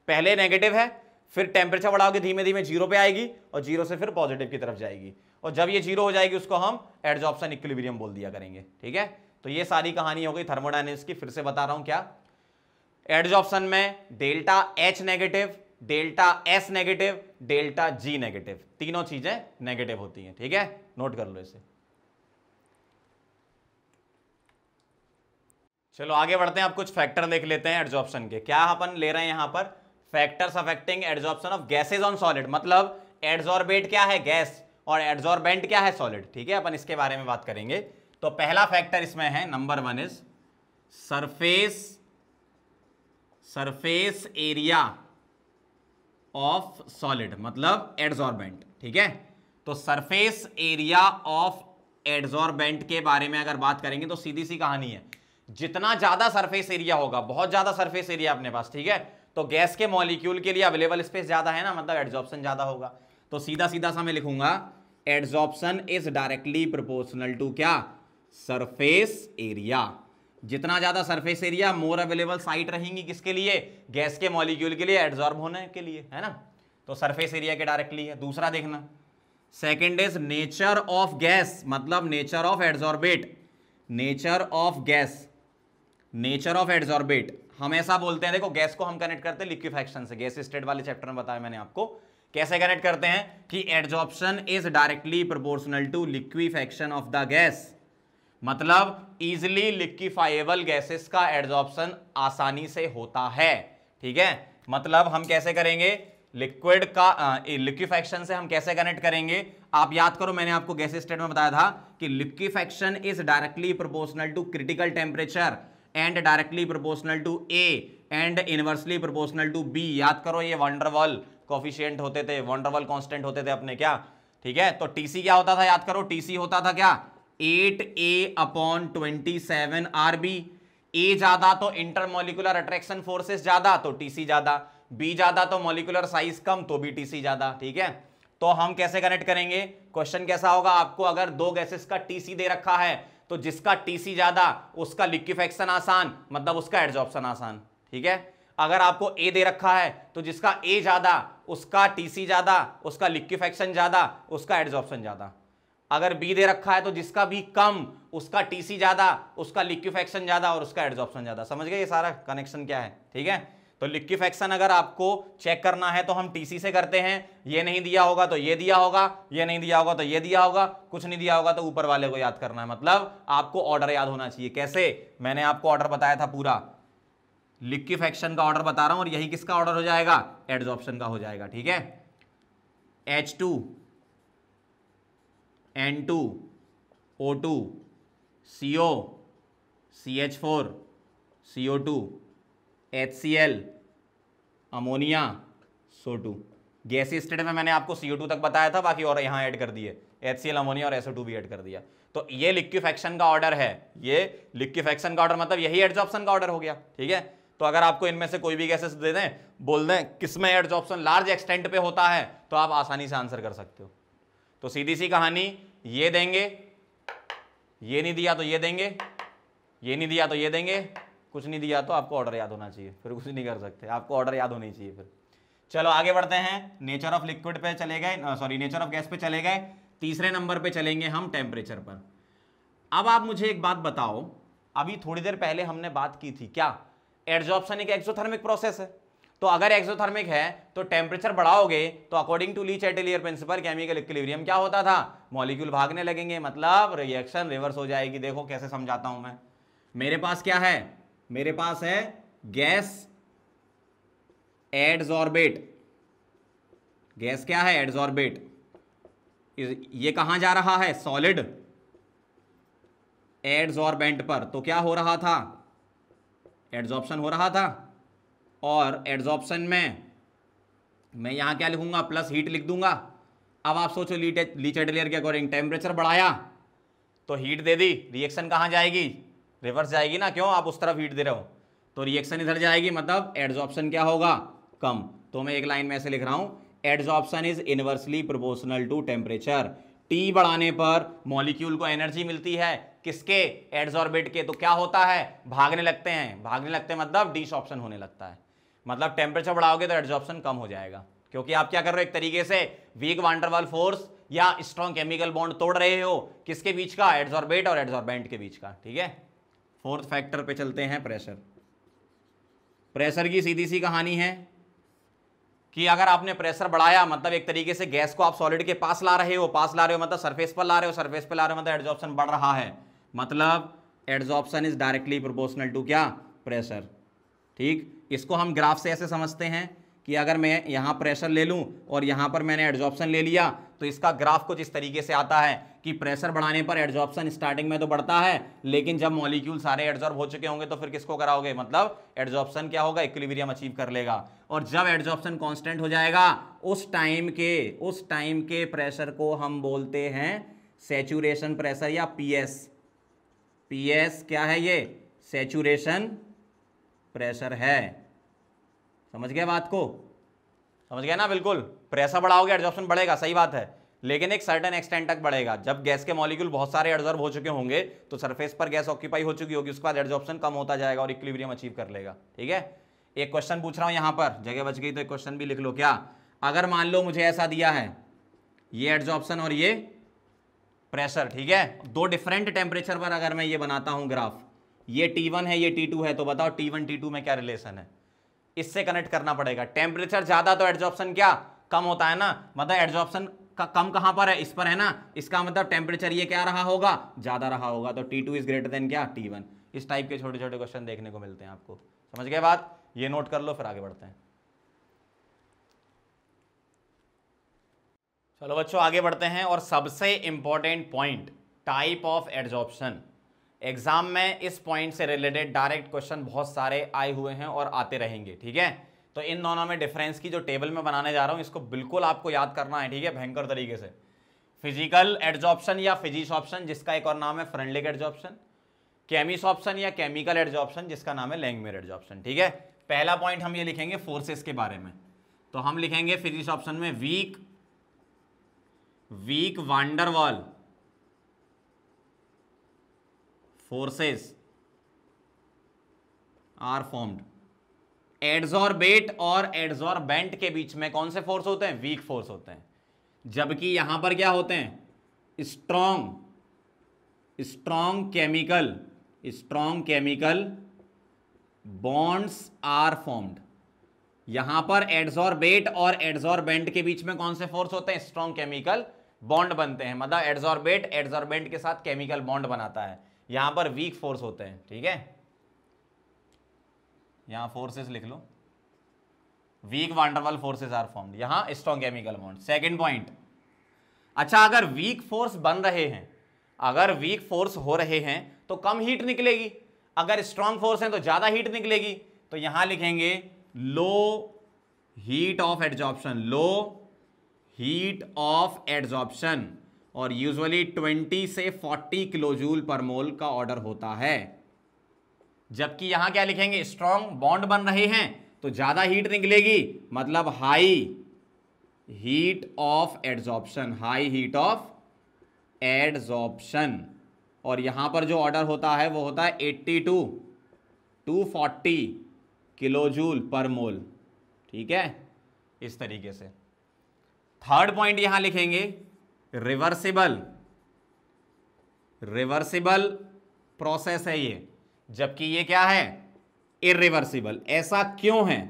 S1: पहले नेगेटिव है, फिर टेम्परेचर बढ़ाओगे धीमे धीमे जीरो पे आएगी, और जीरो से फिर पॉजिटिव की तरफ जाएगी, और जब ये जीरो हो जाएगी उसको हम एडजॉर्प्शन इक्विलिब्रियम बोल दिया करेंगे। ठीक है, तो ये सारी कहानी हो गई थर्मोडायनेमिक्स की। फिर से बता रहा हूं क्या, एडजॉर्प्शन में delta H negative, delta S negative, delta G negative, तीनों चीजें नेगेटिव होती हैं। ठीक है, नोट कर लो इसे। चलो आगे बढ़ते हैं, अब कुछ फैक्टर देख लेते हैं एडजॉर्प्शन के। क्या अपन ले रहे हैं यहां पर, factors affecting adsorption of gases on solid, मतलब एडजॉर्बेट क्या है, गैस, और एडजॉर्बेंट क्या है, सॉलिड। ठीक है, अपन इसके बारे में बात करेंगे। तो पहला फैक्टर इसमें है, number one is surface area of solid, मतलब एडजॉर्बेंट। ठीक है, तो सरफेस एरिया ऑफ एडजॉर्बेंट के बारे में अगर बात करेंगे तो सीधी सी कहानी है, जितना ज्यादा सरफेस एरिया होगा, बहुत ज्यादा सरफेस एरिया अपने पास, ठीक है, तो गैस के मॉलिक्यूल के लिए अवेलेबल स्पेस ज्यादा है ना, मतलब एडजॉर्प्शन ज्यादा होगा। तो सीधा सीधा सा मैं लिखूंगा, adsorption is directly proportional to क्या, सरफेस एरिया। जितना ज्यादा surface area, more available site रहेंगी किसके लिए, गैस के मॉलिक्यूल के लिए एडजॉर्ब होने के लिए, है ना। तो सरफेस एरिया के डायरेक्टली है। दूसरा देखना, second is nature of gas, मतलब nature of adsorbate, nature of gas, nature of adsorbate हम ऐसा बोलते हैं, देखो गैस को हम कनेक्ट करते हैं लिक्विफैक्शन से, गैस स्टेट वाले चैप्टर में बताया मैंने आपको कैसे कनेक्ट करते हैं, कि adsorption is directly proportional to liquefaction of the gas, मतलब इजिली लिक्विफाइबल गैसेस का एडजॉर्प्शन आसानी से होता है। ठीक है, मतलब हम कैसे करेंगे, लिक्विड का लिक्विफैक्शन से हम कैसे कनेक्ट करेंगे, आप याद करो मैंने आपको गैस स्टेट में बताया था कि liquefaction is directly proportional to critical temperature and directly proportional to A and inversely proportional to B. याद करो ये वंडरवॉल कोफिशिएंट होते थे, वंडरवॉल कांस्टेंट होते थे अपने, क्या, ठीक है। तो टीसी क्या होता था, याद करो, टीसी होता था क्या, 8a/27 RB। ए ज्यादा तो इंटरमोलिकुलर अट्रैक्शन फोर्सेस ज्यादा तो टीसी ज्यादा, बी ज्यादा तो मॉलिक्यूलर साइज कम तो भी टीसी ज्यादा। ठीक है, तो हम कैसे कनेक्ट करेंगे, क्वेश्चन कैसा होगा, आपको अगर दो गैसेस का टीसी दे रखा है तो जिसका टीसी ज्यादा उसका लिक्विफैक्शन आसान, मतलब उसका एडजॉर्प्शन आसान। ठीक है, अगर आपको ए दे रखा है तो जिसका ए ज्यादा उसका टीसी ज्यादा, उसका लिक्विफैक्शन ज्यादा, उसका एडजॉर्प्शन ज्यादा। अगर बी दे रखा है तो जिसका भी कम उसका टीसी ज्यादा, उसका लिक्विफैक्शन ज्यादा और उसका एडजॉर्प्शन ज्यादा। समझ गए ये सारा कनेक्शन क्या है। ठीक है, तो लिक्विफैक्शन अगर आपको चेक करना है तो हम टीसी से करते हैं, ये नहीं दिया होगा तो ये दिया होगा, ये नहीं दिया होगा तो ये दिया होगा, कुछ नहीं दिया होगा तो ऊपर वाले को याद करना है। मतलब आपको ऑर्डर याद होना चाहिए। कैसे, मैंने आपको ऑर्डर बताया था पूरा, लिक्विफैक्शन का ऑर्डर बता रहा हूं और यही किसका ऑर्डर हो जाएगा, एडजॉर्प्शन का हो जाएगा। ठीक है, H2 N2 O2 CO CH4 CO2, HCl, ammonia, SO2। गैसीय स्टेट में मैंने आपको CO2 तक बताया था, बाकी और यहां ऐड कर दिए, HCl, अमोनिया और SO2 भी ऐड कर दिया। तो ये लिक्विफेक्शन का ऑर्डर है, ये लिक्विफेक्शन का ऑर्डर मतलब यही एडजॉर्प्शन का ऑर्डर हो गया, ठीक है। तो अगर आपको इनमें से कोई भी गैसेस दे दें, बोल दें किसमें एडजॉर्प्शन लार्ज एक्सटेंट पे होता है, तो आप आसानी से आंसर कर सकते हो। तो सीधी सी कहानी, ये देंगे, ये नहीं दिया तो ये देंगे, ये नहीं दिया तो ये देंगे, कुछ नहीं दिया तो आपको ऑर्डर याद होना चाहिए, फिर कुछ नहीं कर सकते, आपको ऑर्डर याद होनी चाहिए फिर। चलो आगे बढ़ते हैं, नेचर ऑफ लिक्विड पे चले गए, सॉरी नेचर ऑफ गैस पे चले गए, तीसरे नंबर पे चलेंगे हम टेम्परेचर पर। अब आप मुझे एक बात बताओ, अभी थोड़ी देर पहले हमने बात की थी क्या, एडजॉर्प्शन एक एक्सोथर्मिक प्रोसेस है, तो अगर एक्सोथर्मिक है तो टेम्परेचर बढ़ाओगे तो according to Le Chatelier principle chemical equilibrium क्या होता था, मॉलिक्यूल भागने लगेंगे, मतलब रिएक्शन रिवर्स हो जाएगी। देखो कैसे समझाता हूं मैं, मेरे पास क्या है, मेरे पास है गैस एडसॉर्बेट, गैस क्या है, एडसॉर्बेट, ये कहां जा रहा है, सॉलिड एडसॉर्बेंट पर, तो क्या हो रहा था, एडसॉर्प्शन हो रहा था, और एडसॉर्प्शन में मैं यहां क्या लिखूंगा, प्लस हीट लिख दूंगा। अब आप सोचो ली चैटेलियर के अकॉर्डिंग टेम्परेचर बढ़ाया तो हीट दे दी, रिएक्शन कहां जाएगी, रिवर्स जाएगी ना, क्यों, आप उस तरफ हीट दे रहे हो तो रिएक्शन इधर जाएगी, मतलब एडसॉर्प्शन क्या होगा, कम। तो मैं एक लाइन में ऐसे लिख रहा हूं, adsorption is inversely proportional to temperature. T बढ़ाने पर मॉलिक्यूल को एनर्जी मिलती है, किसके, एडसॉर्बेट के, तो क्या होता है, भागने लगते हैं, भागने लगते हैं मतलब डिसॉर्प्शन होने लगता है, मतलब टेम्परेचर बढ़ाओगे तो एडसॉर्प्शन कम हो जाएगा, क्योंकि आप क्या कर रहे हो, एक तरीके से वीक वान डर वाल फोर्स या स्ट्रॉन्ग केमिकल बॉन्ड तोड़ रहे हो, किसके बीच का, एडसॉर्बेट और एडसॉर्बेंट के बीच का, ठीक है। फोर्थ फैक्टर पे चलते हैं, प्रेशर। प्रेशर की सीधी सी कहानी है कि अगर आपने प्रेशर बढ़ाया मतलब एक तरीके से गैस को आप सॉलिड के पास ला रहे हो, पास ला रहे हो मतलब सरफेस पर ला रहे हो, सरफेस पर ला रहे हो मतलब एडसॉर्प्शन बढ़ रहा है, मतलब adsorption is directly proportional to क्या, प्रेशर, ठीक। इसको हम ग्राफ से ऐसे समझते हैं कि अगर मैं यहाँ प्रेशर ले लूँ और यहाँ पर मैंने एडसॉर्प्शन ले लिया तो इसका ग्राफ कुछ इस तरीके से आता है कि प्रेशर बढ़ाने पर एडसॉर्प्शन स्टार्टिंग में तो बढ़ता है, लेकिन जब मॉलिक्यूल सारे एडसॉर्ब हो चुके होंगे तो फिर किसको कराओगे, मतलब एडसॉर्प्शन क्या होगा, इक्विलिब्रियम अचीव कर लेगा। और जब एडसॉर्प्शन कांस्टेंट हो जाएगा उस टाइम के प्रेशर को हम बोलते हैं सैचुरेशन प्रेशर या पीएस। पीएस क्या है, ये सैचुरेशन प्रेशर है। समझ गया बात को, समझ गया ना, बिल्कुल। प्रेशर बढ़ाओगे एडसॉर्प्शन बढ़ेगा, सही बात है, लेकिन एक सर्टेन एक्सटेंट तक बढ़ेगा। जब गैस के मॉलिक्यूल बहुत सारे एडसॉर्ब हो चुके होंगे तो सरफेस पर गैस ऑक्यूपाई हो चुकी होगी, उसके बाद एडसॉर्प्शन कम होता जाएगा और इक्विलिब्रियम अचीव कर लेगा, ठीक है। एक क्वेश्चन पूछ रहा हूं यहां पर, जगह बच गई तो एक क्वेश्चन भी लिख लो। क्या, अगर मान लो मुझे ऐसा दिया है, ये एडसॉर्प्शन और ये प्रेशर, ठीक है, दो डिफरेंट टेम्परेचर पर अगर मैं ये बनाता हूं ग्राफ, ये T1 है ये T2 है, तो बताओ T1 T2 में क्या रिलेशन है, इससे कनेक्ट करना पड़ेगा। टेम्परेचर ज्यादा तो एडसॉर्प्शन क्या, कम होता है ना, मतलब एडसॉर्प्शन का कम कहां पर है, इस पर है ना, इसका मतलब टेम्परेचर ये क्या रहा होगा, ज्यादा रहा होगा, तो T2 इज ग्रेटर देन क्या, T1। इस टाइप के छोटे छोटे क्वेश्चन देखने को मिलते हैं आपको, समझ गए बात, ये नोट कर लो फिर आगे बढ़ते हैं। चलो बच्चों आगे बढ़ते हैं, और सबसे important point, type of adsorption. Exam में इस पॉइंट से रिलेटेड डायरेक्ट क्वेश्चन बहुत सारे आए हुए हैं और आते रहेंगे, ठीक है। तो इन दोनों में डिफरेंस की जो टेबल में बनाने जा रहा हूं इसको बिल्कुल आपको याद करना है, ठीक है, भयंकर तरीके से। फिजिकल एडसॉर्प्शन या फिजिसॉर्प्शन, जिसका एक और नाम है फ्रेंडलिक एडसॉर्प्शन, केमिसॉर्प्शन या केमिकल एडसॉर्प्शन, जिसका नाम है लैंगमुइर एडसॉर्प्शन, ठीक है। पहला पॉइंट हम ये लिखेंगे फोर्सेस के बारे में, तो हम लिखेंगे फिजिसॉर्प्शन में वीक वान डर वाल forces are formed। एडसॉर्बेट और एडसॉर्बेंट के बीच में कौन से फोर्स होते हैं, वीक फोर्स होते हैं, जबकि यहां पर क्या होते हैं, strong chemical bonds are formed. यहां पर एडसॉर्बेट और एडसॉर्बेंट के बीच में कौन से फोर्स होते हैं, स्ट्रॉन्ग केमिकल बॉन्ड बनते हैं, मतलब एडसॉर्बेट एडसॉर्बेंट के साथ केमिकल बॉन्ड बनाता है, यहां पर वीक फोर्स होते हैं, ठीक है। यहां फोर्सेस लिख लो, वीक वान डर वाल फोर्सेस आर फॉर्म्ड, यहां strong chemical bond. Second point, अच्छा अगर वीक फोर्स बन रहे हैं, अगर वीक फोर्स हो रहे हैं तो कम हीट निकलेगी। अगर स्ट्रांग फोर्स है तो ज्यादा हीट निकलेगी, तो यहां लिखेंगे low heat of adsorption, low heat of adsorption, और यूजुअली 20 से 40 किलोजूल पर मोल का ऑर्डर होता है। जबकि यहां क्या लिखेंगे, स्ट्रांग बॉन्ड बन रहे हैं तो ज्यादा हीट निकलेगी, मतलब high heat of adsorption, high heat of adsorption. और यहां पर जो ऑर्डर होता है वो होता है 82 to 40 किलोजूल पर मोल। ठीक है, इस तरीके से। थर्ड पॉइंट यहां लिखेंगे रिवर्सिबल, रिवर्सिबल प्रोसेस है ये, जबकि ये क्या है, इरिवर्सिबल। ऐसा क्यों है,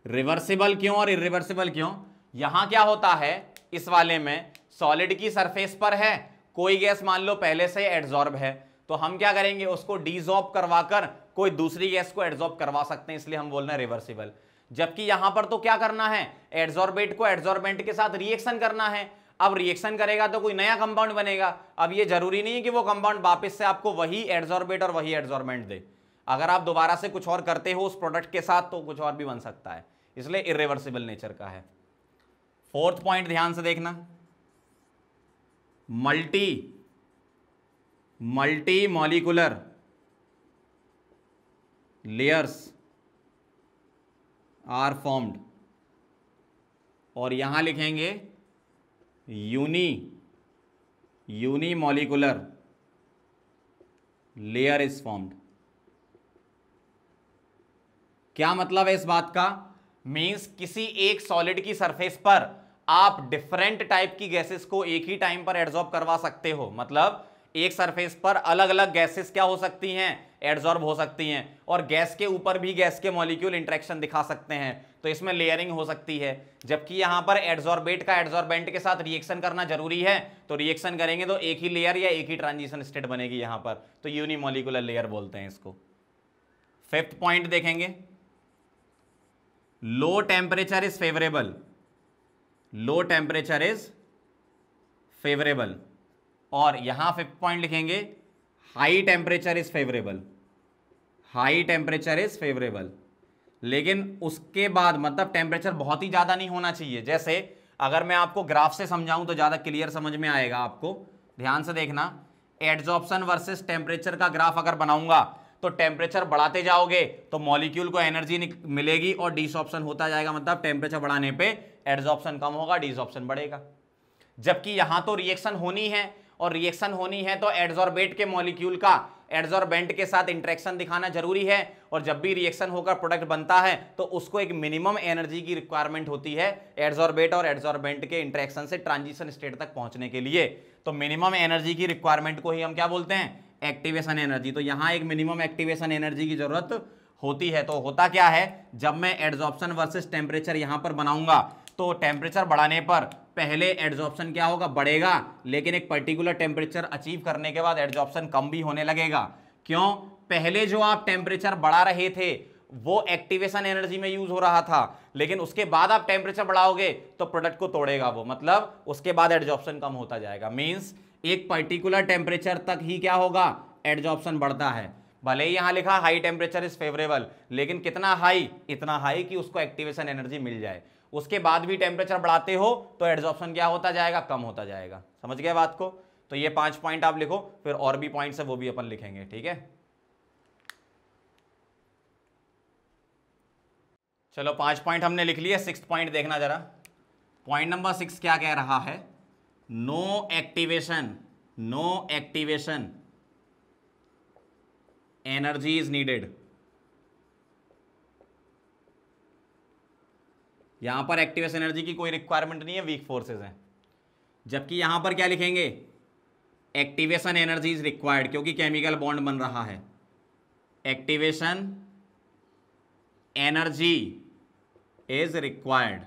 S1: रिवर्सिबल क्यों और इरिवर्सिबल क्यों? यहां क्या होता है, इस वाले में सॉलिड की सरफेस पर है, कोई गैस मान लो पहले से एड्सॉर्ब है, तो हम क्या करेंगे, उसको डीजॉर्ब करवाकर कोई दूसरी गैस को एड्सॉर्ब करवा सकते हैं, इसलिए हम बोल रहे हैं रिवर्सिबल। जबकि यहां पर तो क्या करना है, एड्सॉर्बेट को एड्सॉर्बेंट के साथ रिएक्शन करना है। अब रिएक्शन करेगा तो कोई नया कंपाउंड बनेगा। अब ये जरूरी नहीं है कि वो कंपाउंड वापस से आपको वही एड्सॉर्बेट और वही एड्सॉर्बेंट दे, अगर आप दोबारा से कुछ और करते हो उस प्रोडक्ट के साथ तो कुछ और भी बन सकता है, इसलिए इरिवर्सिबल नेचर का है। फोर्थ पॉइंट ध्यान से देखना, multimolecular layers are formed, और यहां लिखेंगे unimolecular layer is formed. क्या मतलब है इस बात का, मींस किसी एक सॉलिड की सरफेस पर आप डिफरेंट टाइप की गैसेस को एक ही टाइम पर एड्सॉर्ब करवा सकते हो। मतलब एक सरफेस पर अलग अलग गैसेस क्या हो सकती हैं, एड्सॉर्ब हो सकती हैं, और गैस के ऊपर भी गैस के मॉलिक्यूल इंटरेक्शन दिखा सकते हैं, तो इसमें लेयरिंग हो सकती है। जबकि यहां पर एड्सॉर्बेट का एड्सॉर्बेंट के साथ रिएक्शन करना जरूरी है, तो रिएक्शन करेंगे तो एक ही लेयर या एक ही ट्रांजिशन स्टेट बनेगी यहां पर, तो यूनिमॉलिक्यूलर लेयर बोलते हैं इसको। फिफ्थ पॉइंट देखेंगे, low temperature is favourable, low temperature is favourable, और यहां फिफ्थ पॉइंट लिखेंगे high temperature is favourable, high temperature is favourable. लेकिन उसके बाद मतलब टेम्परेचर बहुत ही ज्यादा नहीं होना चाहिए। जैसे अगर मैं आपको ग्राफ से समझाऊं तो ज्यादा क्लियर समझ में आएगा आपको, ध्यान से देखना। एड्सॉर्प्शन वर्सेस टेम्परेचर का ग्राफ अगर बनाऊंगा तो टेम्परेचर बढ़ाते जाओगे तो मॉलिक्यूल को एनर्जी मिलेगी और डिसॉर्प्शन होता जाएगा, मतलब टेम्परेचर बढ़ाने पे एड्सॉर्प्शन कम होगा, डिसॉर्प्शन बढ़ेगा। जबकि यहां तो रिएक्शन होनी है, और रिएक्शन होनी है तो एड्सॉर्बेट के मॉलिक्यूल का एड्सॉर्बेंट के साथ इंटरेक्शन दिखाना जरूरी है, और जब भी रिएक्शन होकर प्रोडक्ट बनता है तो उसको एक मिनिमम एनर्जी की रिक्वायरमेंट होती है एड्सॉर्बेट और एड्सॉर्बेंट के इंटरेक्शन से ट्रांजिशन स्टेट तक पहुंचने के लिए। तो मिनिमम एनर्जी की रिक्वायरमेंट को ही हम क्या बोलते हैं, एक्टिवेशन एनर्जी। तो यहां एक मिनिमम एक्टिवेशन एनर्जी की जरूरत होती है। तो होता क्या है, जब मैं एड्सॉर्प्शन वर्सेस टेम्परेचर यहां पर बनाऊंगा तो टेम्परेचर बढ़ाने पर पहले एड्सॉर्प्शन क्या होगा, बढ़ेगा, लेकिन एक पर्टिकुलर टेम्परेचर अचीव करने के बाद एड्सॉर्प्शन कम भी होने लगेगा। क्यों, पहले जो आप टेम्परेचर बढ़ा रहे थे वो एक्टिवेशन एनर्जी में यूज हो रहा था, लेकिन उसके बाद आप टेम्परेचर बढ़ाओगे तो प्रोडक्ट को तोड़ेगा वो, मतलब उसके बाद एड्सॉर्प्शन कम होता जाएगा। मींस एक पर्टिकुलर टेम्परेचर तक ही क्या होगा, एड्सॉर्प्शन बढ़ता है। भले ही यहां लिखा हाई टेम्परेचर इज फेवरेबल, लेकिन कितना हाई, इतना हाई कि उसको एक्टिवेशन एनर्जी मिल जाए। उसके बाद भी टेम्परेचर बढ़ाते हो तो एड्सॉर्प्शन क्या होता जाएगा, कम होता जाएगा। समझ गए बात को? तो ये 5 पॉइंट आप लिखो, फिर और भी पॉइंट्स है वो भी अपन लिखेंगे, ठीक है। चलो 5 पॉइंट हमने लिख लिए, 6th पॉइंट देखना जरा। पॉइंट नंबर 6 क्या कह रहा है, no activation energy is needed. यहां पर एक्टिवेशन एनर्जी की कोई रिक्वायरमेंट नहीं है, वीक फोर्सेस हैं। जबकि यहां पर क्या लिखेंगे, एक्टिवेशन एनर्जी इज रिक्वायर्ड, क्योंकि केमिकल बॉन्ड बन रहा है। एक्टिवेशन एनर्जी इज रिक्वायर्ड,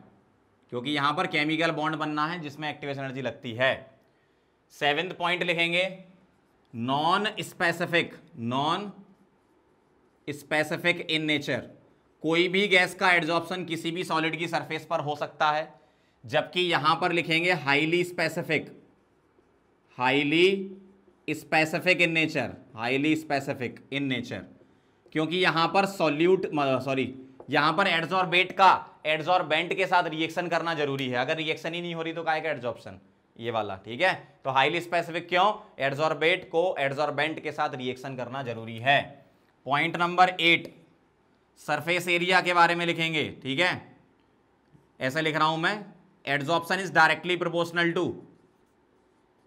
S1: क्योंकि यहां पर केमिकल बॉन्ड बनना है जिसमें एक्टिवेशन एनर्जी लगती है। 7th पॉइंट लिखेंगे, नॉन स्पेसिफिक इन नेचर। कोई भी गैस का एड्सॉर्प्शन किसी भी सॉलिड की सरफेस पर हो सकता है। जबकि यहां पर लिखेंगे highly specific in nature, highly specific in nature, क्योंकि यहां पर यहां पर एडसॉर्बेट का एडसॉर्बेंट के साथ रिएक्शन करना जरूरी है। अगर रिएक्शन ही नहीं हो रही तो काय का एडसॉर्प्शन, ये वाला, ठीक है। तो हाईली स्पेसिफिक क्यों? एडसॉर्बेट को एडसॉर्बेंट के साथ रिएक्शन करना जरूरी है। पॉइंट नंबर 8, सरफेस एरिया के बारे में लिखेंगे, ठीक है। ऐसे लिख रहा हूं मैं, adsorption is directly proportional to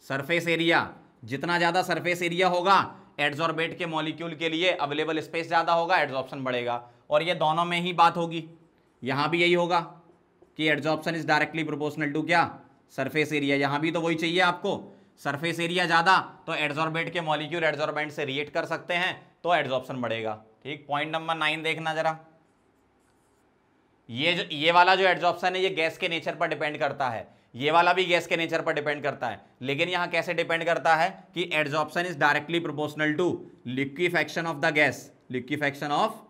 S1: surface area. जितना ज्यादा सरफेस एरिया होगा, एडसॉर्बेट के मॉलिक्यूल के लिए अवेलेबल स्पेस ज्यादा होगा, एडसॉर्प्शन बढ़ेगा। और ये दोनों में ही बात होगी, यहां भी यही होगा कि adsorption is directly proportional to क्या? Surface area. यहां भी तो वही चाहिए आपको, सरफेस एरिया ज्यादा तो एडसॉर्बेट के मॉलिक्यूल एडसॉर्बेंट से रिएक्ट कर सकते हैं तो एडसॉर्प्शन बढ़ेगा, ठीक। पॉइंट नंबर 9 देखना जरा, ये वाला जो एडसॉर्प्शन है ये गैस के नेचर पर डिपेंड करता है, ये वाला भी गैस के नेचर पर डिपेंड करता है, लेकिन यहां कैसे डिपेंड करता है कि adsorption is directly proportional to liquefaction of the gas. Liquefaction of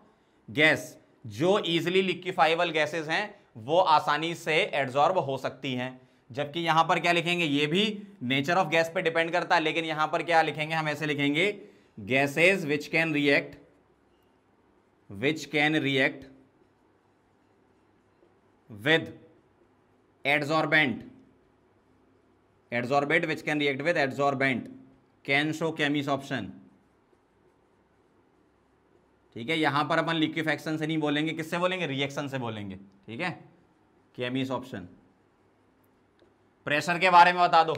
S1: gas, जो इजीली लिक्विफाइबल गैसेस हैं वो आसानी से एडसॉर्ब हो सकती हैं। जबकि यहां पर क्या लिखेंगे, ये भी नेचर ऑफ गैस पे डिपेंड करता है, लेकिन यहां पर क्या लिखेंगे, हम ऐसे लिखेंगे gases which can react with adsorbent which can react with adsorbent can show chemis option, ठीक है। यहां पर अपन लिक्विफेक्शन से नहीं बोलेंगे, किससे बोलेंगे? रिएक्शन से बोलेंगे, ठीक है। Cummins option. प्रेशर के बारे में बता दो,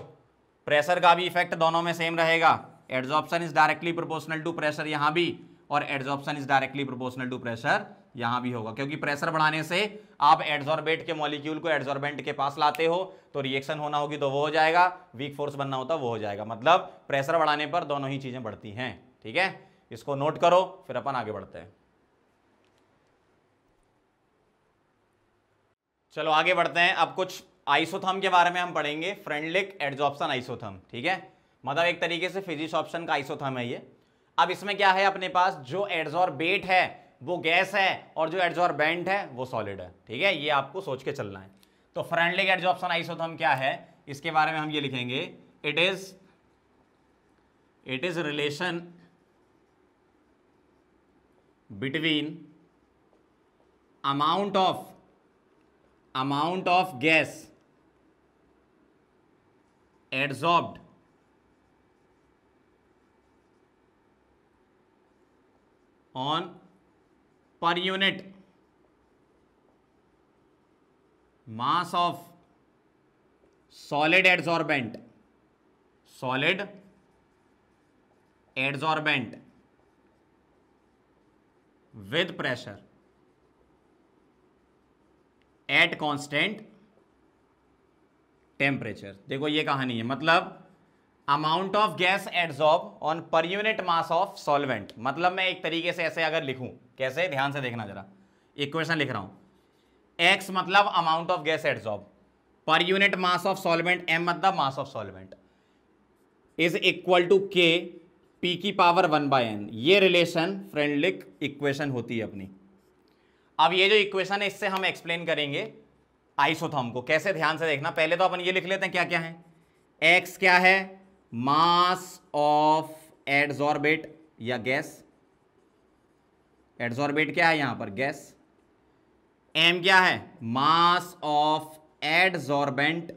S1: प्रेशर का भी इफेक्ट दोनों में सेम रहेगा। Adsorption is directly proportional to pressure यहां भी, और adsorption is directly proportional to pressure यहां भी होगा, क्योंकि प्रेशर बढ़ाने से आप एडसॉर्बेट के मॉलिक्यूल को एडसॉर्बेंट के पास लाते हो तो रिएक्शन होना होगी तो वो हो जाएगा, वीक फोर्स बनना होता वो हो जाएगा। मतलब प्रेशर बढ़ाने पर दोनों ही चीजें बढ़ती हैं, ठीक है। इसको नोट करो, फिर अपन आगे बढ़ते हैं। चलो आगे बढ़ते हैं। अब कुछ आइसोथर्म के बारे में हम पढ़ेंगे, फ्रेंडलिक एडसॉर्प्शन आइसोथर्म, ठीक है। मतलब एक तरीके से फिजिक्स ऑप्शन का आइसोथर्म है ये। अब इसमें क्या है, अपने पास जो एडसॉर्बेट है वो गैस है और जो एडसॉर्बेंट है वो सॉलिड है, ठीक है। ये आपको सोच के चलना है। तो फ्रेंडलिक एडसॉर्प्शन आइसोथर्म क्या है, इसके बारे में हम ये लिखेंगे, it is relation between amount of gas adsorbed on per unit mass of solid adsorbent with pressure at constant temperature। देखो ये कहानी है, मतलब amount of gas adsorb on per unit mass of solvent. मतलब मैं एक तरीके से ऐसे अगर लिखूं, कैसे, ध्यान से देखना जरा, इक्वेशन लिख रहा हूं, x मतलब amount of gas adsorb, per unit mass of solvent m मतलब mass of solvent, is equal to k p की पावर 1/n। ये रिलेशन फ्रेंडलिक इक्वेशन होती है अपनी। अब ये जो इक्वेशन है इससे हम एक्सप्लेन करेंगे आइसोथर्म को, कैसे, ध्यान से देखना। पहले तो अपन ये लिख लेते हैं क्या क्या है। x क्या है, मास ऑफ एडसॉर्बेट या गैस, एडसॉर्बेट क्या है यहां पर, गैस। m क्या है, मास ऑफ एडसॉर्बेंट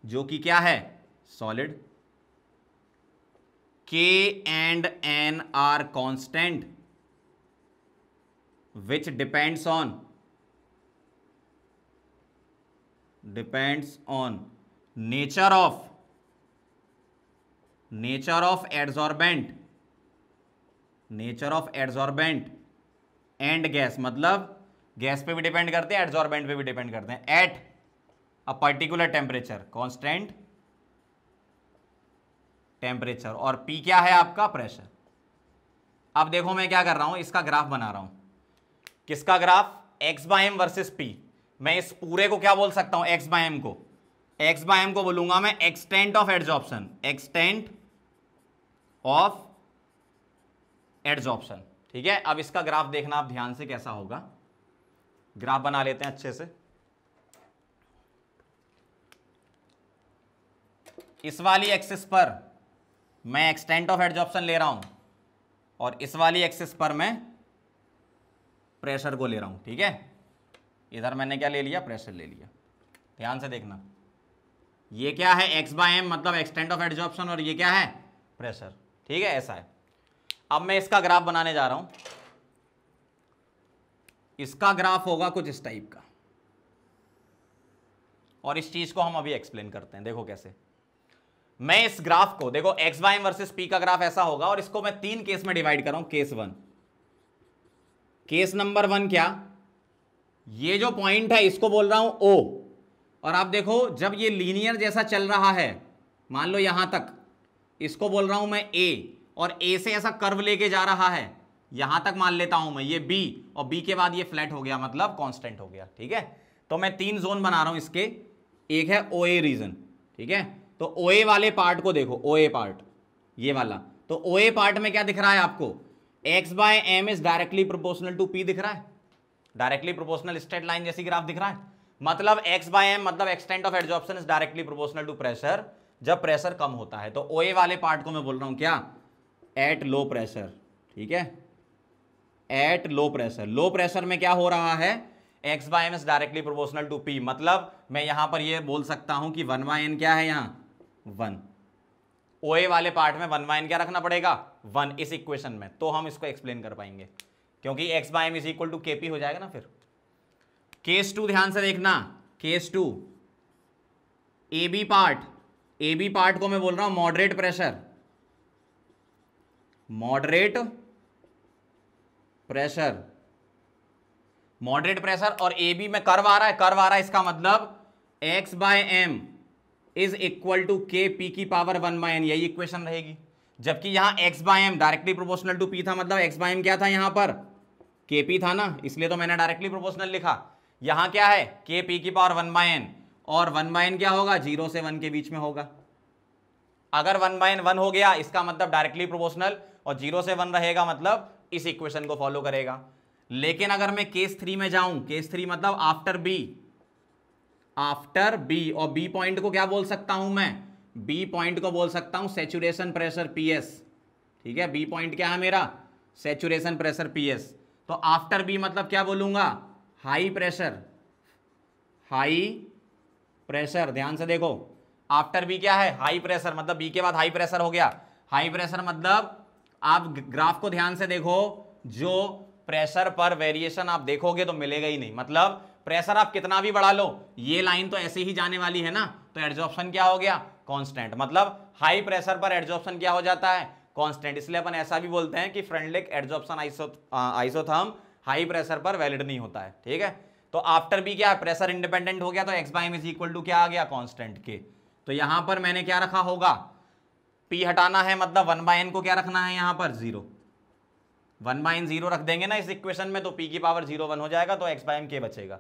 S1: जो कि क्या है, solid. k and n are constant which depends on nature of adsorbent and gas. मतलब गैस पे भी डिपेंड करते हैं, एडसॉर्बेंट पे भी डिपेंड करते हैं, at a particular temperature, constant temperature. और P क्या है आपका, प्रेशर। अब देखो मैं क्या कर रहा हूं, इसका ग्राफ बना रहा हूं। किसका ग्राफ, x/m वर्सेस P। मैं इस पूरे को क्या बोल सकता हूं, x/m को बोलूंगा मैं एक्सटेंट ऑफ एडसॉर्प्शन, ठीक है। अब इसका ग्राफ देखना आप ध्यान से कैसा होगा, ग्राफ बना लेते हैं अच्छे से। इस वाली एक्सिस पर मैं एक्सटेंट ऑफ एडजॉर्प्शन ले रहा हूं और इस वाली एक्सिस पर मैं प्रेशर को ले रहा हूं, ठीक है। इधर मैंने क्या ले लिया, प्रेशर ले लिया। ध्यान से देखना, ये क्या है, x/m मतलब एक्सटेंट ऑफ एडजॉर्प्शन, और ये क्या है, प्रेशर, ठीक है, ऐसा है। अब मैं इसका ग्राफ बनाने जा रहा हूं। इसका ग्राफ होगा कुछ इस टाइप का, और इस चीज को हम अभी एक्सप्लेन करते हैं। देखो कैसे, मैं इस ग्राफ को, देखो x/m वर्सेस p का ग्राफ ऐसा होगा, और इसको मैं 3 केस में डिवाइड कर रहा हूं। केस 1, केस नंबर 1 क्या, ये जो पॉइंट है इसको बोल रहा हूं O, और आप देखो जब ये लीनियर जैसा चल रहा है, मान लो यहां तक, इसको बोल रहा हूं मैं A, और A से ऐसा कर्व लेके जा रहा है, यहां तक मान लेता हूं मैं ये B, और B के बाद ये फ्लैट हो गया, मतलब कांस्टेंट हो गया, ठीक है। तो मैं 3 जोन बना रहा हूं इसके, एक है OA रीजन, ठीक है। तो OA वाले पार्ट को देखो, OA पार्ट ये वाला, तो OA पार्ट में क्या दिख रहा है आपको, x/m is directly proportional to P दिख रहा है, डायरेक्टली प्रोपोर्शनल स्ट्रेट लाइन जैसी ग्राफ दिख रहा है। मतलब x/m मतलब extent of adsorption is directly proportional to pressure, जब प्रेशर कम होता है। तो OA वाले पार्ट को मैं बोल रहा हूं क्या, एट लो प्रेशर, ठीक है, at low pressure. Low pressure में क्या हो रहा है, x/m is directly proportional to P, मतलब मैं यहां पर ये बोल सकता हूं कि 1/n क्या है, यहां 1। OA वाले पार्ट में 1/n क्या रखना पड़ेगा, 1 इस इक्वेशन में, तो हम इसको एक्सप्लेन कर पाएंगे, क्योंकि x/m is equal to KP हो जाएगा ना फिर। केस 2 ध्यान से देखना, case 2 AB part, AB part को मैं बोल रहा हूं moderate pressure, moderate pressure, moderate pressure, और AB में कर्व आ रहा है, कर्व आ रहा है, इसका मतलब x/m is equal to KP की पावर 1/n, यही इक्वेशन रहेगी। जबकि यहां x/m directly proportional to P था, मतलब x/m क्या था, यहां पर KP था ना, इसलिए तो मैंने डायरेक्टली प्रोपोर्शनल लिखा। यहां क्या है, KP की पावर 1/n, और 1/n क्या होगा, 0 से 1 के बीच में होगा। अगर 1/n 1 हो गया, इसका मतलब डायरेक्टली प्रोपोर्शनल, और 0 से 1 रहेगा, मतलब इस इक्वेशन को फॉलो करेगा। लेकिन अगर मैं केस 3 में जाऊं, केस 3 मतलब आफ्टर B, आफ्टर B, और B पॉइंट को क्या बोल सकता हूं मैं, B पॉइंट को बोल सकता हूं सैचुरेशन प्रेशर PS, ठीक है। B पॉइंट क्या है मेरा, सैचुरेशन प्रेशर PS। तो आफ्टर B मतलब क्या बोलूंगा, हाई प्रेशर, हाई प्रेशर, ध्यान से देखो, आफ्टर B क्या है, हाई प्रेशर, मतलब B के बाद हाई प्रेशर हो गया। हाई प्रेशर मतलब आप ग्राफ को ध्यान से देखो, जो प्रेशर पर वेरिएशन आप देखोगे तो मिलेगा ही नहीं, मतलब प्रेशर आप कितना भी बढ़ा लो, ये लाइन तो ऐसे ही जाने वाली है ना, तो एडजॉर्प्शन क्या हो गया, कांस्टेंट। मतलब हाई प्रेशर पर एडजॉर्प्शन क्या हो जाता है, कांस्टेंट। इसलिए अपन ऐसा भी बोलते हैं कि Freundlich adsorption isotherm high pressure पर वैलिड नहीं होता है, ठीक है। तो आफ्टर भी क्या है, प्रेशर इंडिपेंडेंट हो गया, तो x/m इज इक्वल टू क्या आ गया, कांस्टेंट के। तो यहां पर मैंने क्या रखा होगा, P हटाना है, मतलब 1/n को क्या रखना है, यहां पर 0, 1/n 0 रख देंगे ना इस इक्वेशन में, तो P की पावर 0 1 हो जाएगा, तो x/m के बचेगा।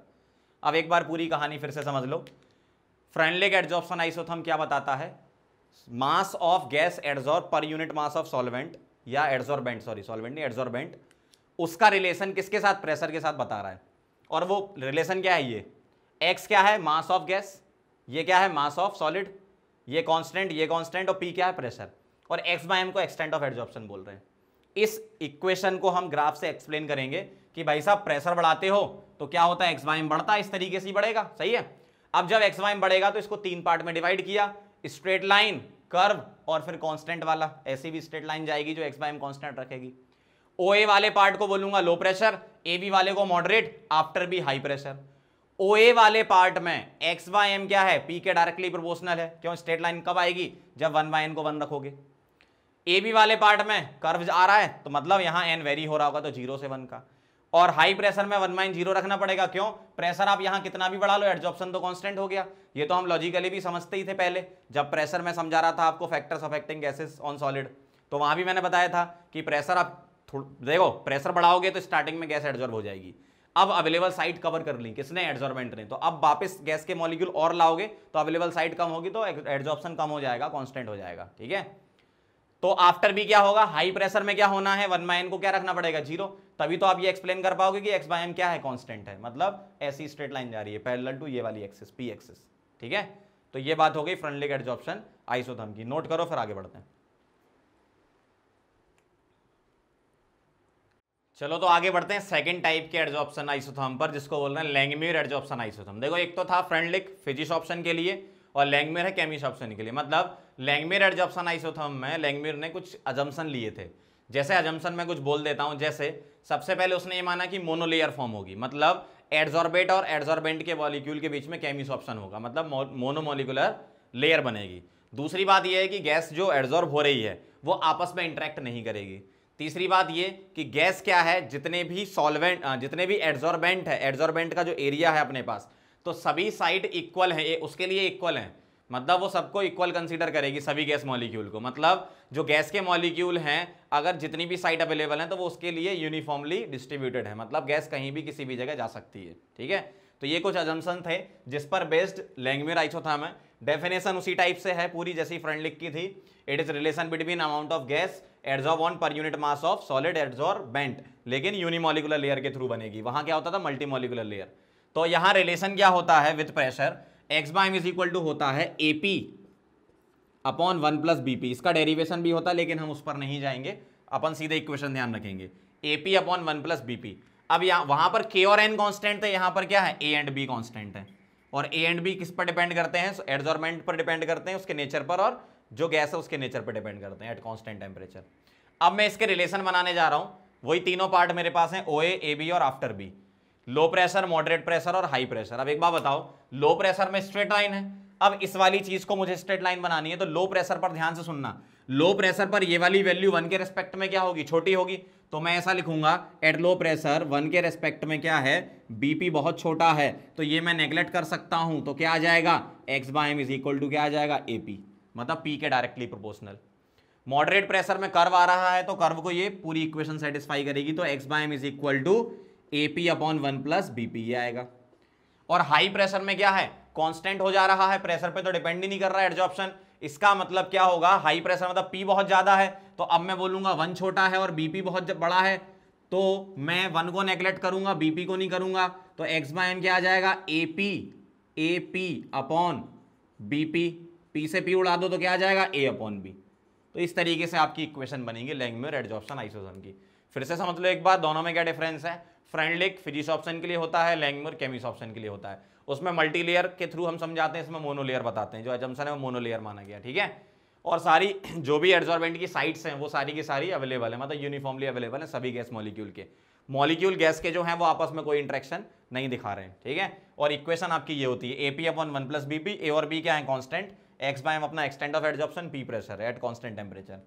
S1: अब एक बार पूरी कहानी फिर से समझ लो। फ्रेंडलिक एडजॉर्प्शन आइसोथर्म क्या बताता है, मास ऑफ गैस एडजॉर्ब पर यूनिट मास ऑफ सॉल्वेंट, या एडजॉर्बेंट, सॉरी सॉल्वेंट नहीं, एडजॉर्बेंट, उसका रिलेशन किसके साथ, प्रेशर के साथ बता रहा है। और वो रिलेशन क्या है, ये x क्या है, मास ऑफ गैस, ये क्या है, मास ऑफ सॉलिड, ये कांस्टेंट, और P क्या है, प्रेशर, और x/m को एक्सटेंट ऑफ एडजॉर्प्शन बोल रहे हैं। इस इक्वेशन को हम ग्राफ से एक्सप्लेन करेंगे कि भाई साहब प्रेशर बढ़ाते हो तो क्या होता है, x/m बढ़ता है, इस तरीके से ही बढ़ेगा, सही है। अब जब x/m बढ़ेगा तो इसको 3 पार्ट में डिवाइड किया, स्ट्रेट लाइन, कर्व, और फिर कांस्टेंट वाला। ऐसी भी स्ट्रेट लाइन जाएगी जो x/m कांस्टेंट रखेगी। OA वाले पार्ट को बोलूंगा लो प्रेशर, AB वाले को moderate, after B high pressure. OA वाले पार्ट में x/m क्या है, P के डायरेक्टली प्रोपोर्शनल है, क्यों, स्ट्रेट लाइन कब आएगी, जब 1/n को 1 रखोगे। AB वाले पार्ट में कर्व आ रहा है, तो मतलब यहां n वेरी हो रहा होगा, तो 0 से 1 का। और हाई प्रेशर में 1/n 0 रखना पड़ेगा, क्यों, प्रेशर आप यहां कितना भी बढ़ा लो, एडजॉर्प्शन तो कांस्टेंट हो गया। ये तो हम लॉजिकली भी समझते ही थे पहले, जब प्रेशर में समझा रहा था आपको factors affecting gases on solid, तो वहां भी मैंने बताया था कि प्रेशर आप देखो, प्रेशर बढ़ाओगे तो स्टार्टिंग में गैस एडजॉर्ब हो जाएगी। अब अवेलेबल साइट कवर कर ली किसने, एडजॉर्बेंट ने, तो अब वापस गैस के मॉलिक्यूल और लाओगे तो अवेलेबल साइट कम होगी, तो एडजॉर्प्शन कम हो जाएगा, कांस्टेंट हो जाएगा, ठीक है। तो आफ्टर भी क्या होगा, हाई प्रेशर में क्या होना है, 1/n को क्या रखना पड़ेगा, 0, तभी तो आप ये एक्सप्लेन कर पाओगे कि x/m क्या है, कांस्टेंट है, मतलब ऐसी स्ट्रेट लाइन जा रही है पैरेलल टू ये वाली एक्सिस, P एक्सिस, ठीक है। तो ये बात हो गई फ्रेंडलिक एडजॉर्प्शन आइसोथर्म की, नोट करो फिर आगे बढ़ते हैं। चलो तो आगे बढ़ते हैं सेकंड टाइप के एडजॉर्प्शन आइसोथर्म पर, जिसको बोल रहे हैं लैंगम्यूर एडजॉर्प्शन आइसोथर्म। देखो एक तो था फ्रेंडलिक फिजिक्स ऑप्शन के लिए और लैंगम्यूर है केमिस्ट ऑप्शन के लिए। मतलब लैंगम्यूर एडजॉर्प्शन आइसोथर्म में लैंगम्यूर ने कुछ अजम्पशन लिए थे। जैसे अजम्पशन में कुछ बोल देता हूं, जैसे सबसे पहले उसने ये माना कि मोनोलेयर फॉर्म होगी, मतलब एडजॉर्बेट और एडजॉर्बेंट के मॉलिक्यूल के बीच में केमिस्ट ऑप्शन होगा, मतलब मोनोमोलिकुलर लेयर बनेगी। दूसरी बात यह है कि गैस जो एडजॉर्ब हो रही है वो आपस में इंटरेक्ट नहीं करेगी। तीसरी बात ये कि गैस क्या है, जितने भी सॉल्वेंट जितने भी एडजॉर्बेंट है, एडजॉर्बेंट का जो एरिया है अपने पास, तो सभी साइड इक्वल है, उसके लिए इक्वल है, मतलब वो सबको इक्वल कंसीडर करेगी सभी गैस मॉलिक्यूल को। मतलब जो गैस के मॉलिक्यूल हैं अगर जितनी भी साइड अवेलेबल हैं तो वो उसके लिए यूनिफॉर्मली डिस्ट्रीब्यूटेड है, मतलब गैस कहीं भी किसी भी जगह जा सकती है। ठीक है, तो ये कुछ अजम्पशन थे जिस पर बेस्ड लैंगम्यूर आइसोथर्म है। डेफिनेशन उसी टाइप से है पूरी जैसी फ्रेंडलिक की थी। It is relation between amount of gas adsorb on per unit mass of solid adsorbent, लेकिन यूनिमोलिकुलर लेयर के थ्रू बनेगी। वहां क्या होता था, मल्टीमोलिकुलर लेयर। तो यहां रिलेशन क्या होता है with pressure, x by m is equal to होता है एपी अपॉन 1 प्लस बीपी। इसका डेरिवेशन भी होता है लेकिन हम उस पर नहीं जाएंगे, अपन सीधे इक्वेशन ध्यान रखेंगे, एपी अपॉन 1 प्लस बीपी। अब यहाँ वहां पर के और एन कांस्टेंट थे, यहां पर क्या है, ए एंड बी कांस्टेंट है। और ए एंड बी किस पर डिपेंड करते हैं, एडजॉर्बेंट पर डिपेंड करते हैं, उसके नेचर पर, और जो गैस है उसके नेचर पर डिपेंड करते हैं एट कांस्टेंट टेम्परेचर। अब मैं इसके रिलेशन बनाने जा रहा हूं, वही तीनों पार्ट मेरे पास हैं, ओ ए बी और after B, low pressure, moderate pressure और हाई प्रेशर। अब एक बात बताओ, लो प्रेशर में स्ट्रेट लाइन है, अब इस वाली चीज को मुझे स्ट्रेट लाइन बनानी है, तो लो प्रेशर पर ध्यान से सुनना, लो प्रेशर पर ये वाली वैल्यू 1 के रेस्पेक्ट में क्या होगी, छोटी होगी। तो मैं ऐसा लिखूंगा, एट लो प्रेशर 1 के रेस्पेक्ट में क्या है, बीपी बहुत छोटा है, तो ये मैं नेग्लेक्ट कर सकता हूं, तो क्या आ जाएगा, x by m is equal to क्या आ जाएगा, एपी, मतलब पी के डायरेक्टली प्रोपोर्शनल। मॉडरेट प्रेशर में कर्व आ रहा है तो कर्व को ये पूरी इक्वेशन सेटिस्फाई करेगी, तो x by m is equal to AP upon 1 plus BP ये आएगा। और हाई प्रेशर में क्या है, कांस्टेंट हो जा रहा है, प्रेशर पे तो डिपेंड ही नहीं कर रहा है एडजॉर्प्शन। इसका मतलब क्या होगा, हाई प्रेशर मतलब पी बहुत ज्यादा है, तो अब मैं बोलूंगा 1 छोटा है और बीपी बहुत बड़ा है, तो मैं 1 को नेग्लेक्ट करूंगा, बीपी को नहीं करूंगा, तो एक्स बाय एम क्या आ जाएगा, एपी अपॉन बीपी, पी से पी उड़ा दो तो क्या आ जाएगा, ए अपॉन बी। तो इस तरीके से आपकी इक्वेशन बनेगी लैंगम्यूर एडजॉर्प्शन आइसोथर्म की। फिर से समझ लो एक बात, दोनों में क्या डिफरेंस है, फ्रेंडलिक फिजिक्स ऑप्शन के लिए होता है, लैंगम्यूर केमिस्ट ऑप्शन के लिए होता है। उसमें मल्टीलेयर के थ्रू हम समझाते हैं, इसमें मोनोलेयर बताते हैं, जो अजम्पशन है वो मोनोलेयर माना गया। ठीक है, और सारी जो भी एडजॉर्बेंट की साइट्स हैं वो सारी की सारी अवेलेबल है, मतलब यूनिफॉर्मली अवेलेबल है सभी गैस मॉलिक्यूल के। मॉलिक्यूल गैस के जो हैं वो आपस में कोई इंट्रैक्शन नहीं दिखा रहे हैं। ठीक है, और इक्वेशन आपकी ये होती है, एपी अपॉन 1 प्लस बीपी, ए और बी क्या है कांस्टेंट, एक्स बाय एम अपना extent of adsorption, P pressure at constant temperature.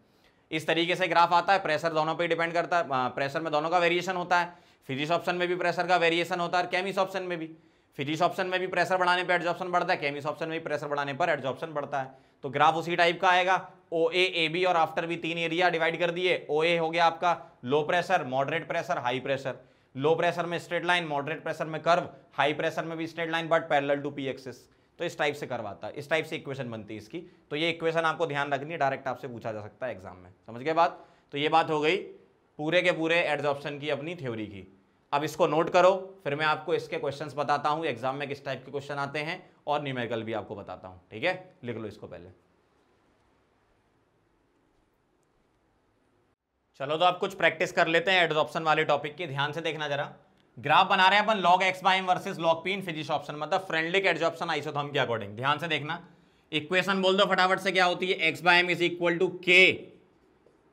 S1: इस तरीके से ग्राफ आता है, प्रेशर दोनों पे डिपेंड करता है, प्रेशर में दोनों का वेरिएशन होता है, फिजिक्स ऑप्शन में भी प्रेशर का वेरिएशन होता है और केमिस्ट ऑप्शन में भी। फिजिक्स ऑप्शन में भी प्रेशर बढ़ाने पर एडजॉर्प्शन बढ़ता है, केमिस्ट ऑप्शन में भी प्रेशर बढ़ाने पर एडजॉर्प्शन बढ़ता है। तो ग्राफ उसी टाइप का आएगा, ओ ए बी और आफ्टर बी 3 एरिया डिवाइड कर दिए। ओ ए हो गया आपका low pressure, moderate pressure, high pressure. Low pressure में स्ट्रेट लाइन, मॉडरेट प्रेशर में कर्व, हाई प्रेशर में भी straight line but parallel to P axis. तो इस टाइप से कर्व आता है, इस टाइप से इक्वेशन बनती है इसकी। तो ये इक्वेशन आपको ध्यान रखनी है, डायरेक्ट आपसे पूछा जा सकता है एग्जाम में। समझ गए बात? तो ये बात हो गई पूरे के पूरे एडजॉर्प्शन की अपनी थ्योरी की। अब इसको नोट करो, फिर मैं आपको इसके क्वेश्चंस बताता हूं, एग्जाम में किस टाइप के क्वेश्चन आते हैं, और न्यूमेरिकल भी आपको बताता हूं। ठीक है, लिख लो इसको पहले। चलो तो आप कुछ प्रैक्टिस कर लेते हैं एडजॉर्प्शन वाले टॉपिक की, ध्यान से देखना जरा। ग्राफ बना रहे हैं अपन log x by m versus log p in physisorption, मतलब फ्रेंडलिक एडजॉर्प्शन आइसोथर्म के अकॉर्डिंग। ध्यान से देखना, इक्वेशन बोल दो फटाफट से, क्या होती है, x by m is equal to K,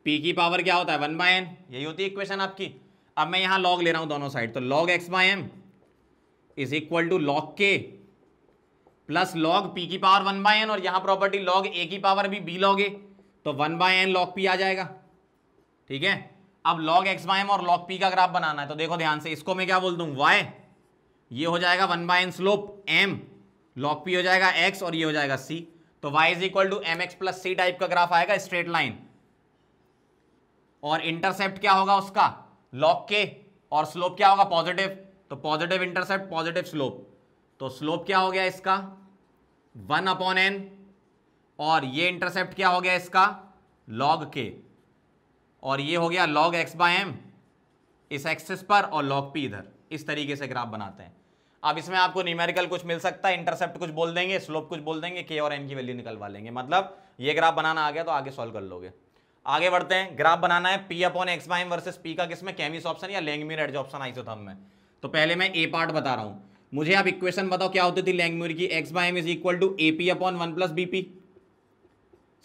S1: P की पावर क्या होता है 1 बाय एन, यही होती है इक्वेशन आपकी। अब मैं यहां लॉग ले रहा हूं दोनों साइड, तो log x by m is equal to log K plus log P की पावर 1 बाय एन, और यहां प्रॉपर्टी लॉग ए की पावर भी बी लॉग ए, तो 1 बाय एन लॉग पी आ जाएगा। ठीक है, अब log x बाय एम और log p का ग्राफ बनाना है, तो देखो ध्यान से, इसको मैं क्या बोल दूं, y, ये हो जाएगा 1 by n slope m, log p हो जाएगा x और ये हो जाएगा c, तो y is equal to m x plus c type का ग्राफ आएगा, स्ट्रेट लाइन, और इंटरसेप्ट क्या होगा उसका log k, और स्लोप क्या होगा पॉजिटिव, तो पॉजिटिव इंटरसेप्ट पॉजिटिव स्लोप, तो स्लोप क्या हो गया इसका 1 अपॉन n, और ये इंटरसेप्ट क्या हो गया इसका log k, और ये हो गया log x बाय एम इस एक्सिस पर और log p इधर। इस तरीके से ग्राफ बनाते हैं। अब इसमें आपको न्यूमेरिकल कुछ मिल सकता है, इंटरसेप्ट कुछ बोल देंगे, स्लोप कुछ बोल देंगे, k और n की वैल्यू निकलवा लेंगे, मतलब ये ग्राफ बनाना आ गया तो आगे सॉल्व कर लोगे। आगे बढ़ते हैं, ग्राफ बनाना है P upon x by m versus P का किसमें, केमिसॉर्प्शन या लैंगम्यूर एडजॉर्प्शन आइसोथर्म में। तो पहले मैं ए पार्ट बता रहा हूं, मुझे आप इक्वेशन बताओ क्या होती थी लैंगम्यूर की, x by m is equal to AP upon 1 plus BP।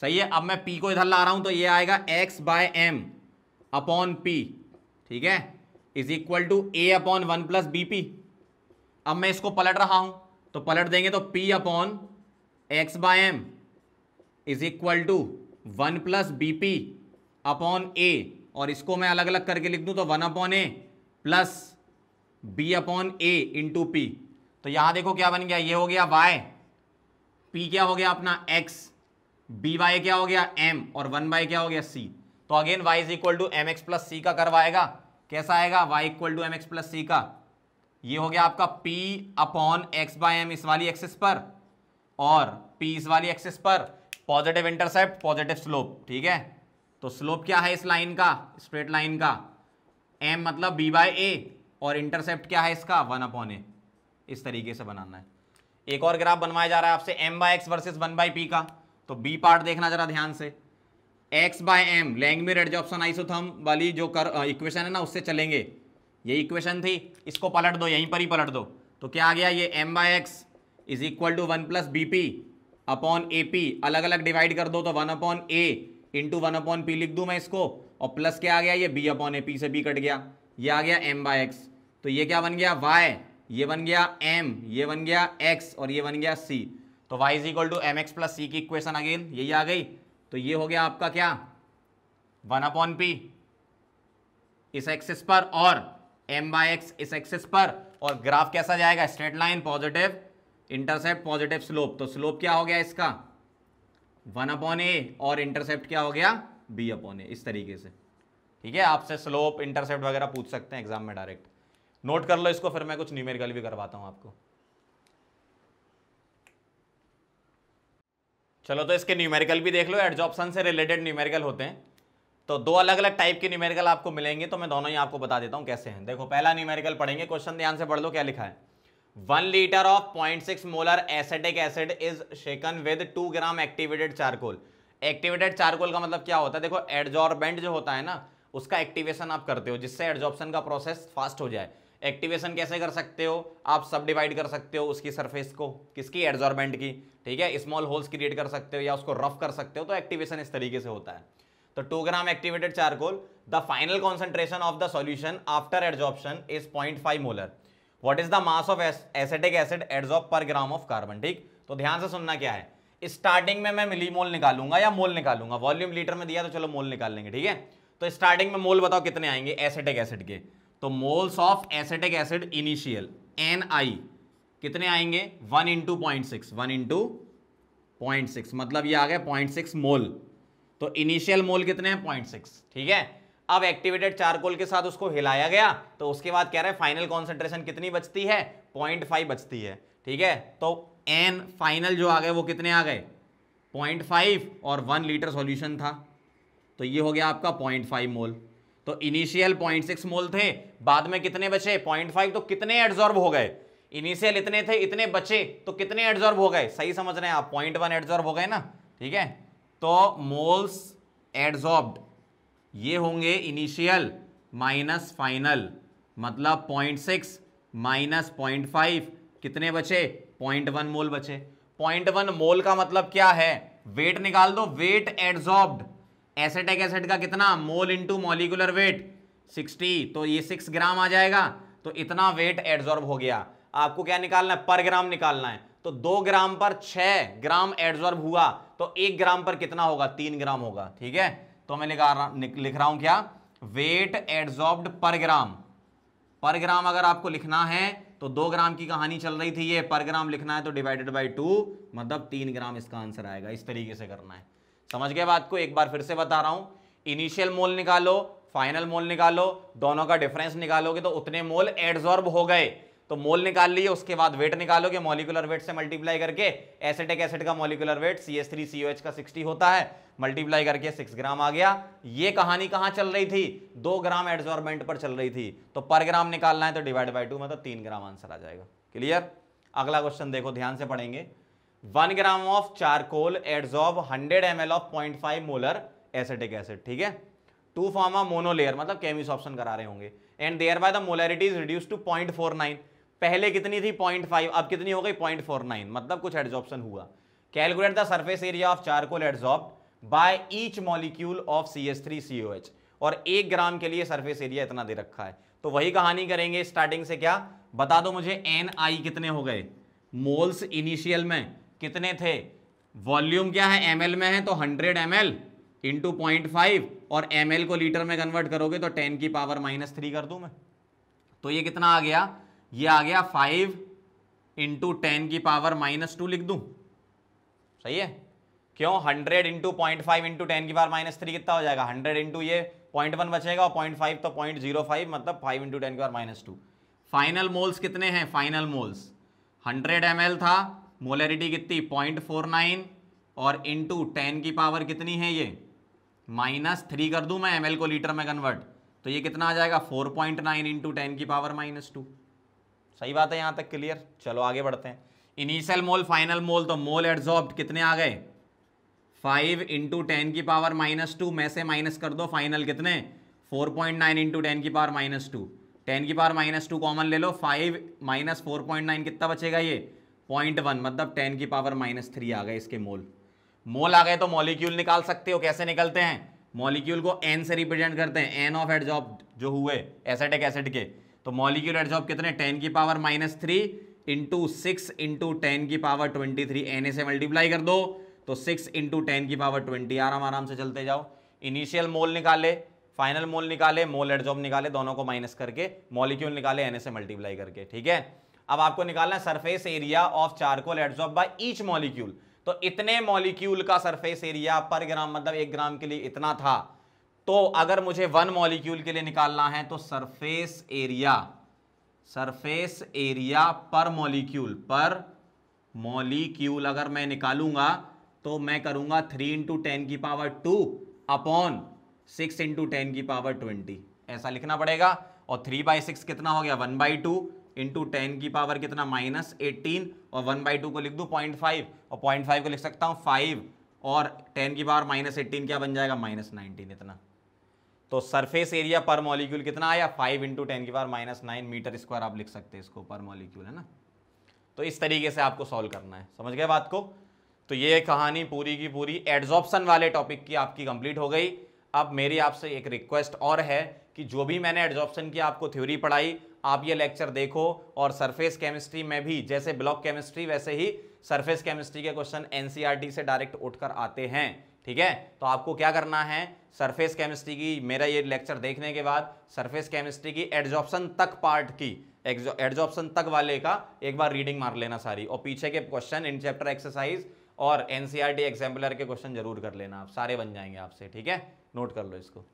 S1: सही है, अब मैं P को इधर ला रहा हूं तो ये आएगा x by m upon P, ठीक है, is equal to A upon 1 plus BP। अब मैं इसको पलट रहा हूं तो पलट देंगे तो P upon x by m is equal to 1 plus BP upon A, और इसको मैं अलग अलग करके लिख दूं तो 1 upon A plus B upon A into P। तो यहां देखो क्या बन गया, ये हो गया Y, P क्या हो गया अपना X, BY क्या हो गया M, और 1 क्या हो गया C। तो again Y is equal to m x plus c का करवाएगा, कैसा आएगा y equal to m x plus c का, ये हो गया आपका P upon x by m इस वाली एक्सिस पर और P इस वाली एक्सिस पर, पॉजिटिव इंटरसेप्ट पॉजिटिव स्लोप, ठीक है। तो स्लोप क्या है इस लाइन का, स्ट्रेट लाइन का, m मतलब b बाय ए, और इंटरसेप्ट क्या है इसका 1 अपॉन ए। इस तरीके से बनाना है। एक और ग्राफ बनवाया जा रहा है आपसे m by x versus 1 by p का, तो b पार्ट देखना जरा ध्यान से, x by m Langmuir adsorption isotherm वाली जो इक्वेशन है ना उससे चलेंगे, ये इक्वेशन थी, इसको पलट दो, यहीं पर ही पलट दो, तो क्या आ गया, ये m by x is equal to 1 plus BP upon AP, अलग अलग डिवाइड कर दो तो 1 upon A into 1 upon P लिख दूं मैं इसको, और प्लस क्या आ गया, ये B अपॉन A, P से B कट गया, ये आ गया m बाय एक्स। तो ये क्या बन गया y, ये बन गया m, ये बन गया x, और ये बन गया c। तो y is equal to m x plus c की इक्वेशन अगेन यही आ गई। तो ये हो गया आपका क्या 1 अपॉन P इस एक्सिस पर और m बाय एक्स इस एक्सिस पर, और ग्राफ कैसा जाएगा, straight line, positive intercept positive slope. तो स्लोप क्या हो गया इसका 1 अपॉन A, और इंटरसेप्ट क्या हो गया B अपॉन A, इस तरीके से, ठीक है। आपसे स्लोप इंटरसेप्ट वगैरह पूछ सकते हैं एग्जाम में डायरेक्ट, नोट कर लो इसको, फिर मैं कुछ न्यूमेरिकल भी करवाता हूं आपको। चलो तो इसके न्यूमेरिकल भी देख लो, एडजॉर्प्शन से रिलेटेड न्यूमेरिकल होते हैं, तो दो अलग अलग टाइप के न्यूमेरिकल आपको मिलेंगे, तो मैं दोनों ही आपको बता देता हूं कैसे हैं। देखो पहला न्यूमेरिकल पढ़ेंगे, क्वेश्चन ध्यान से पढ़ लो क्या लिखा है, 1 litre of 0.6 molar acetic acid is shaken with 2 gram activated charcoal. Activated charcoal का मतलब क्या होता है, देखो एडजॉर्बेंट जो होता है ना उसका एक्टिवेशन आप करते हो जिससे एडजॉर्प्शन का प्रोसेस फास्ट हो जाए। एक्टिवेशन कैसे कर सकते हो, आप सब डिवाइड कर सकते हो उसकी सरफेस को, किसकी, एडजॉर्बेंट की, ठीक है, स्मॉल होल्स क्रिएट कर सकते हो या उसको रफ कर सकते हो, तो एक्टिवेशन इस तरीके से होता है। तो 2 gram activated charcoal, the final concentration of the solution after adsorption is 0.5 molar, what is the mass of acetic acid adsorb per gram of carbon. ठीक, तो ध्यान से सुनना क्या है, स्टार्टिंग में मैं मिलीमोल निकालूंगा या मोल निकालूंगा, वॉल्यूम लीटर में दिया तो चलो मोल निकाल लेंगे, ठीक है। तो स्टार्टिंग में मोल बताओ कितने आएंगे एसिटिक एसिड के, तो moles of acetic acid initial Ni कितने आएंगे 1 इंटू 0.6, 1 इंटू 0.6 मतलब ये आ गया 0.6 मोल। तो इनिशियल मोल कितने हैं 0.6, ठीक है। अब एक्टिवेटेड चारकोल के साथ उसको हिलाया गया तो उसके बाद कह रहे हैं फाइनल कॉन्सेंट्रेशन कितनी बचती है 0.5 बचती है, ठीक है। तो एन फाइनल जो आ गए वो कितने आ गए 0.5 और 1 लीटर सॉल्यूशन था तो ये हो गया आपका 0.5 मोल। तो इनिशियल 0.6 मोल थे, बाद में कितने बचे 0.5, तो कितने एड्सॉर्ब हो गए, इनिशियल इतने थे इतने बचे तो कितने एड्सॉर्ब हो गए, सही समझ रहे हैं आप 0.1 एड्सॉर्ब हो गए ना, ठीक है। तो मोल्स एड्सॉर्ब्ड ये होंगे इनिशियल माइनस फाइनल, मतलब 0.6 माइनस 0.5 कितने बचे 0.1 मोल बचे। 0.1 मोल का मतलब क्या है, वेट निकाल दो, वेट एड्सॉर्ब्ड एसिटिक एसिड का कितना मोल इंटू मॉलिक्यूलर वेट 60, तो ये 6 ग्राम आ जाएगा, तो इतना वेट एड्सॉर्ब हो गया। आपको क्या निकालना है पर ग्राम निकालना है, तो 2 ग्राम पर 6 ग्राम एड्सॉर्ब हुआ तो 1 ग्राम पर कितना होगा 3 ग्राम होगा, ठीक है। तो मैं लिख रहा हूं क्या वेट एड्सॉर्ब्ड पर ग्राम, पर ग्राम अगर आपको लिखना है तो 2 ग्राम की कहानी चल रही थी, ये पर ग्राम लिखना है तो डिवाइडेड बाय 2 मतलब 3 ग्राम इसका आंसर आएगा। इस तरीके से करना है, समझ गए बात को। एक बार फिर से बता रहा हूं, इनिशियल मोल निकालो फाइनल मोल निकालो, दोनों का डिफरेंस निकालोगे तो उतने मोल एड्सॉर्ब हो गए, तो मोल निकाल लिए, उसके बाद वेट निकालोगे, मॉलिक्यूलर वेट से मल्टीप्लाई करके, एसिटिक एसिड का मॉलिक्यूलर वेट CH3COH का 60 होता है, मल्टीप्लाई करके 6 ग्राम आ गया। ये कहानी कहां चल रही थी 2 ग्राम एड्सॉर्बेंट पर चल रही थी, तो पर ग्राम निकालना है तो डिवाइड बाय 2 मतलब 3 ग्राम आंसर आ जाएगा। क्लियर। अगला क्वेश्चन देखो ध्यान से पढ़ेंगे, 1 gram of charcoal adsorb 100 ml of 0.5 molar acetic acid, ठीक है। टू फॉर्म अ मोनोलेयर, मतलब केमिसॉर्प्शन करा रहे होंगे, and thereby the molarity is reduce to 0.49। पहले कितनी थी 0.5, अब कितनी हो गई 0.49, मतलब कुछ एड्जॉर्प्शन हुआ। Calculate the surface area of charcoal adsorbed by each molecule of CH3COH, और 1 ग्राम के लिए सरफेस एरिया इतना दे रखा है। तो वही कहानी करेंगे स्टार्टिंग से, क्या बता दो मुझे, NI कितने हो गए, मोल्स इनिशियल में कितने थे, वॉल्यूम क्या है ml में है तो 100 ml इंटू 0.5, और ml को लीटर में कन्वर्ट करोगे तो 10 की पावर -3 कर दूं मैं, तो ये कितना आ गया, ये आ गया 5 इंटू 10 की पावर -2 लिख दूं, सही है। क्यों, 100 इंटू 0.5 इंटू 10 की पावर -3 कितना हो जाएगा, 100 इंटू ये 0.1 बचेगा, और 0.5 तो 0.05, मतलब 5 इंटू 10 की पावर -2। फाइनल मोल्स कितने हैं, फाइनल मोल्स 100 ml था, मोलैरिटी कितनी 0.49, और इंटू 10 की पावर कितनी है ये -3 कर दूं मैं, ml को लीटर में कन्वर्ट, तो ये कितना आ जाएगा 4.9 इंटू 10 की पावर -2। सही बात है, यहां तक क्लियर। चलो आगे बढ़ते हैं। इनिशियल मोल, फाइनल मोल, तो मोल एड्जॉर्ब्ड कितने आ गए, 5 इंटू 10 की पावर -2 में से माइनस कर दो फाइनल कितने, 4.9 इंटू 10 की पावर -2, 10 की पावर -2 कॉमन ले लो, 5 माइनस 4.9 कितना बचेगा ये 0.1, मतलब 10 की पावर -3 आ गए इसके मोल। मोल आ गए तो मॉलिक्यूल निकाल सकते हो, कैसे निकलते हैं, मॉलिक्यूल को n से रिप्रेजेंट करते हैं, n ऑफ एड्जॉर्ब्ड जो हुए एसिटिक एसिड के, तो मॉलिक्यूल एड्जॉर्ब कितने 10 की पावर -3 इंटू 6 इंटू 10 की पावर 23, Na से मल्टीप्लाई कर दो तो 6 इंटू 10 की पावर 20, आराम से चलते जाओ। इनिशियल मोल निकाले, फाइनल मोल निकाले, मोल एड्जॉर्ब निकाले, दोनों को माइनस करके, मॉलिक्यूल निकाले Na से मल्टीप्लाई करके, ठीक है। अब आपको निकालना है surface area of charcoal adsorb by each molecule, तो इतने मॉलिक्यूल का सरफेस एरिया पर ग्राम, मतलब 1 ग्राम के लिए इतना था, तो अगर मुझे 1 मॉलिक्यूल के लिए निकालना है तो सरफेस एरिया पर मॉलिक्यूल अगर मैं निकालूंगा तो मैं करूंगा 3 इंटू 10 की पावर 2 अपॉन 6 इंटू 10 की पावर 20, ऐसा लिखना पड़ेगा। और 3/6 कितना हो गया 1/2 इंटू 10 की पावर कितना -18, और 1/2 को लिख दूं 0.5, और 0.5 को लिख सकता हूं 5, और 10 की पावर -18 क्या बन जाएगा -19 इतना। तो सरफेस एरिया पर मॉलिक्यूल कितना आया 5 इंटू 10 की पावर -9 मीटर स्क्वायर, आप लिख सकते हैं इसको पर मॉलिक्यूल, है ना। तो इस तरीके से आपको सॉल्व करना है, समझ गए बात को। तो ये कहानी पूरी की पूरी एड्जॉर्प्शन वाले टॉपिक की आपकी कंप्लीट हो गई। अब मेरी आपसे एक रिक्वेस्ट और है कि जो भी मैंने एड्जॉर्प्शन की आपको थ्योरी पढ़ाई, आप ये लेक्चर देखो, और सरफेस केमिस्ट्री में भी जैसे ब्लॉक केमिस्ट्री वैसे ही सरफेस केमिस्ट्री के क्वेश्चन एनसीईआरटी से डायरेक्ट उठकर आते हैं, ठीक है। तो आपको क्या करना है, सरफेस केमिस्ट्री की मेरा ये लेक्चर देखने के बाद सरफेस केमिस्ट्री की एड्जॉर्प्शन तक पार्ट की, एड्जॉर्प्शन तक वाले का एक बार रीडिंग मार लेना सारी, और पीछे के क्वेश्चन इन चैप्टर एक्सरसाइज और एनसीईआरटी एग्जाम्पलर के क्वेश्चन जरूर कर लेना, आप सारे बन जाएंगे आपसे, ठीक है। नोट कर लो इसको।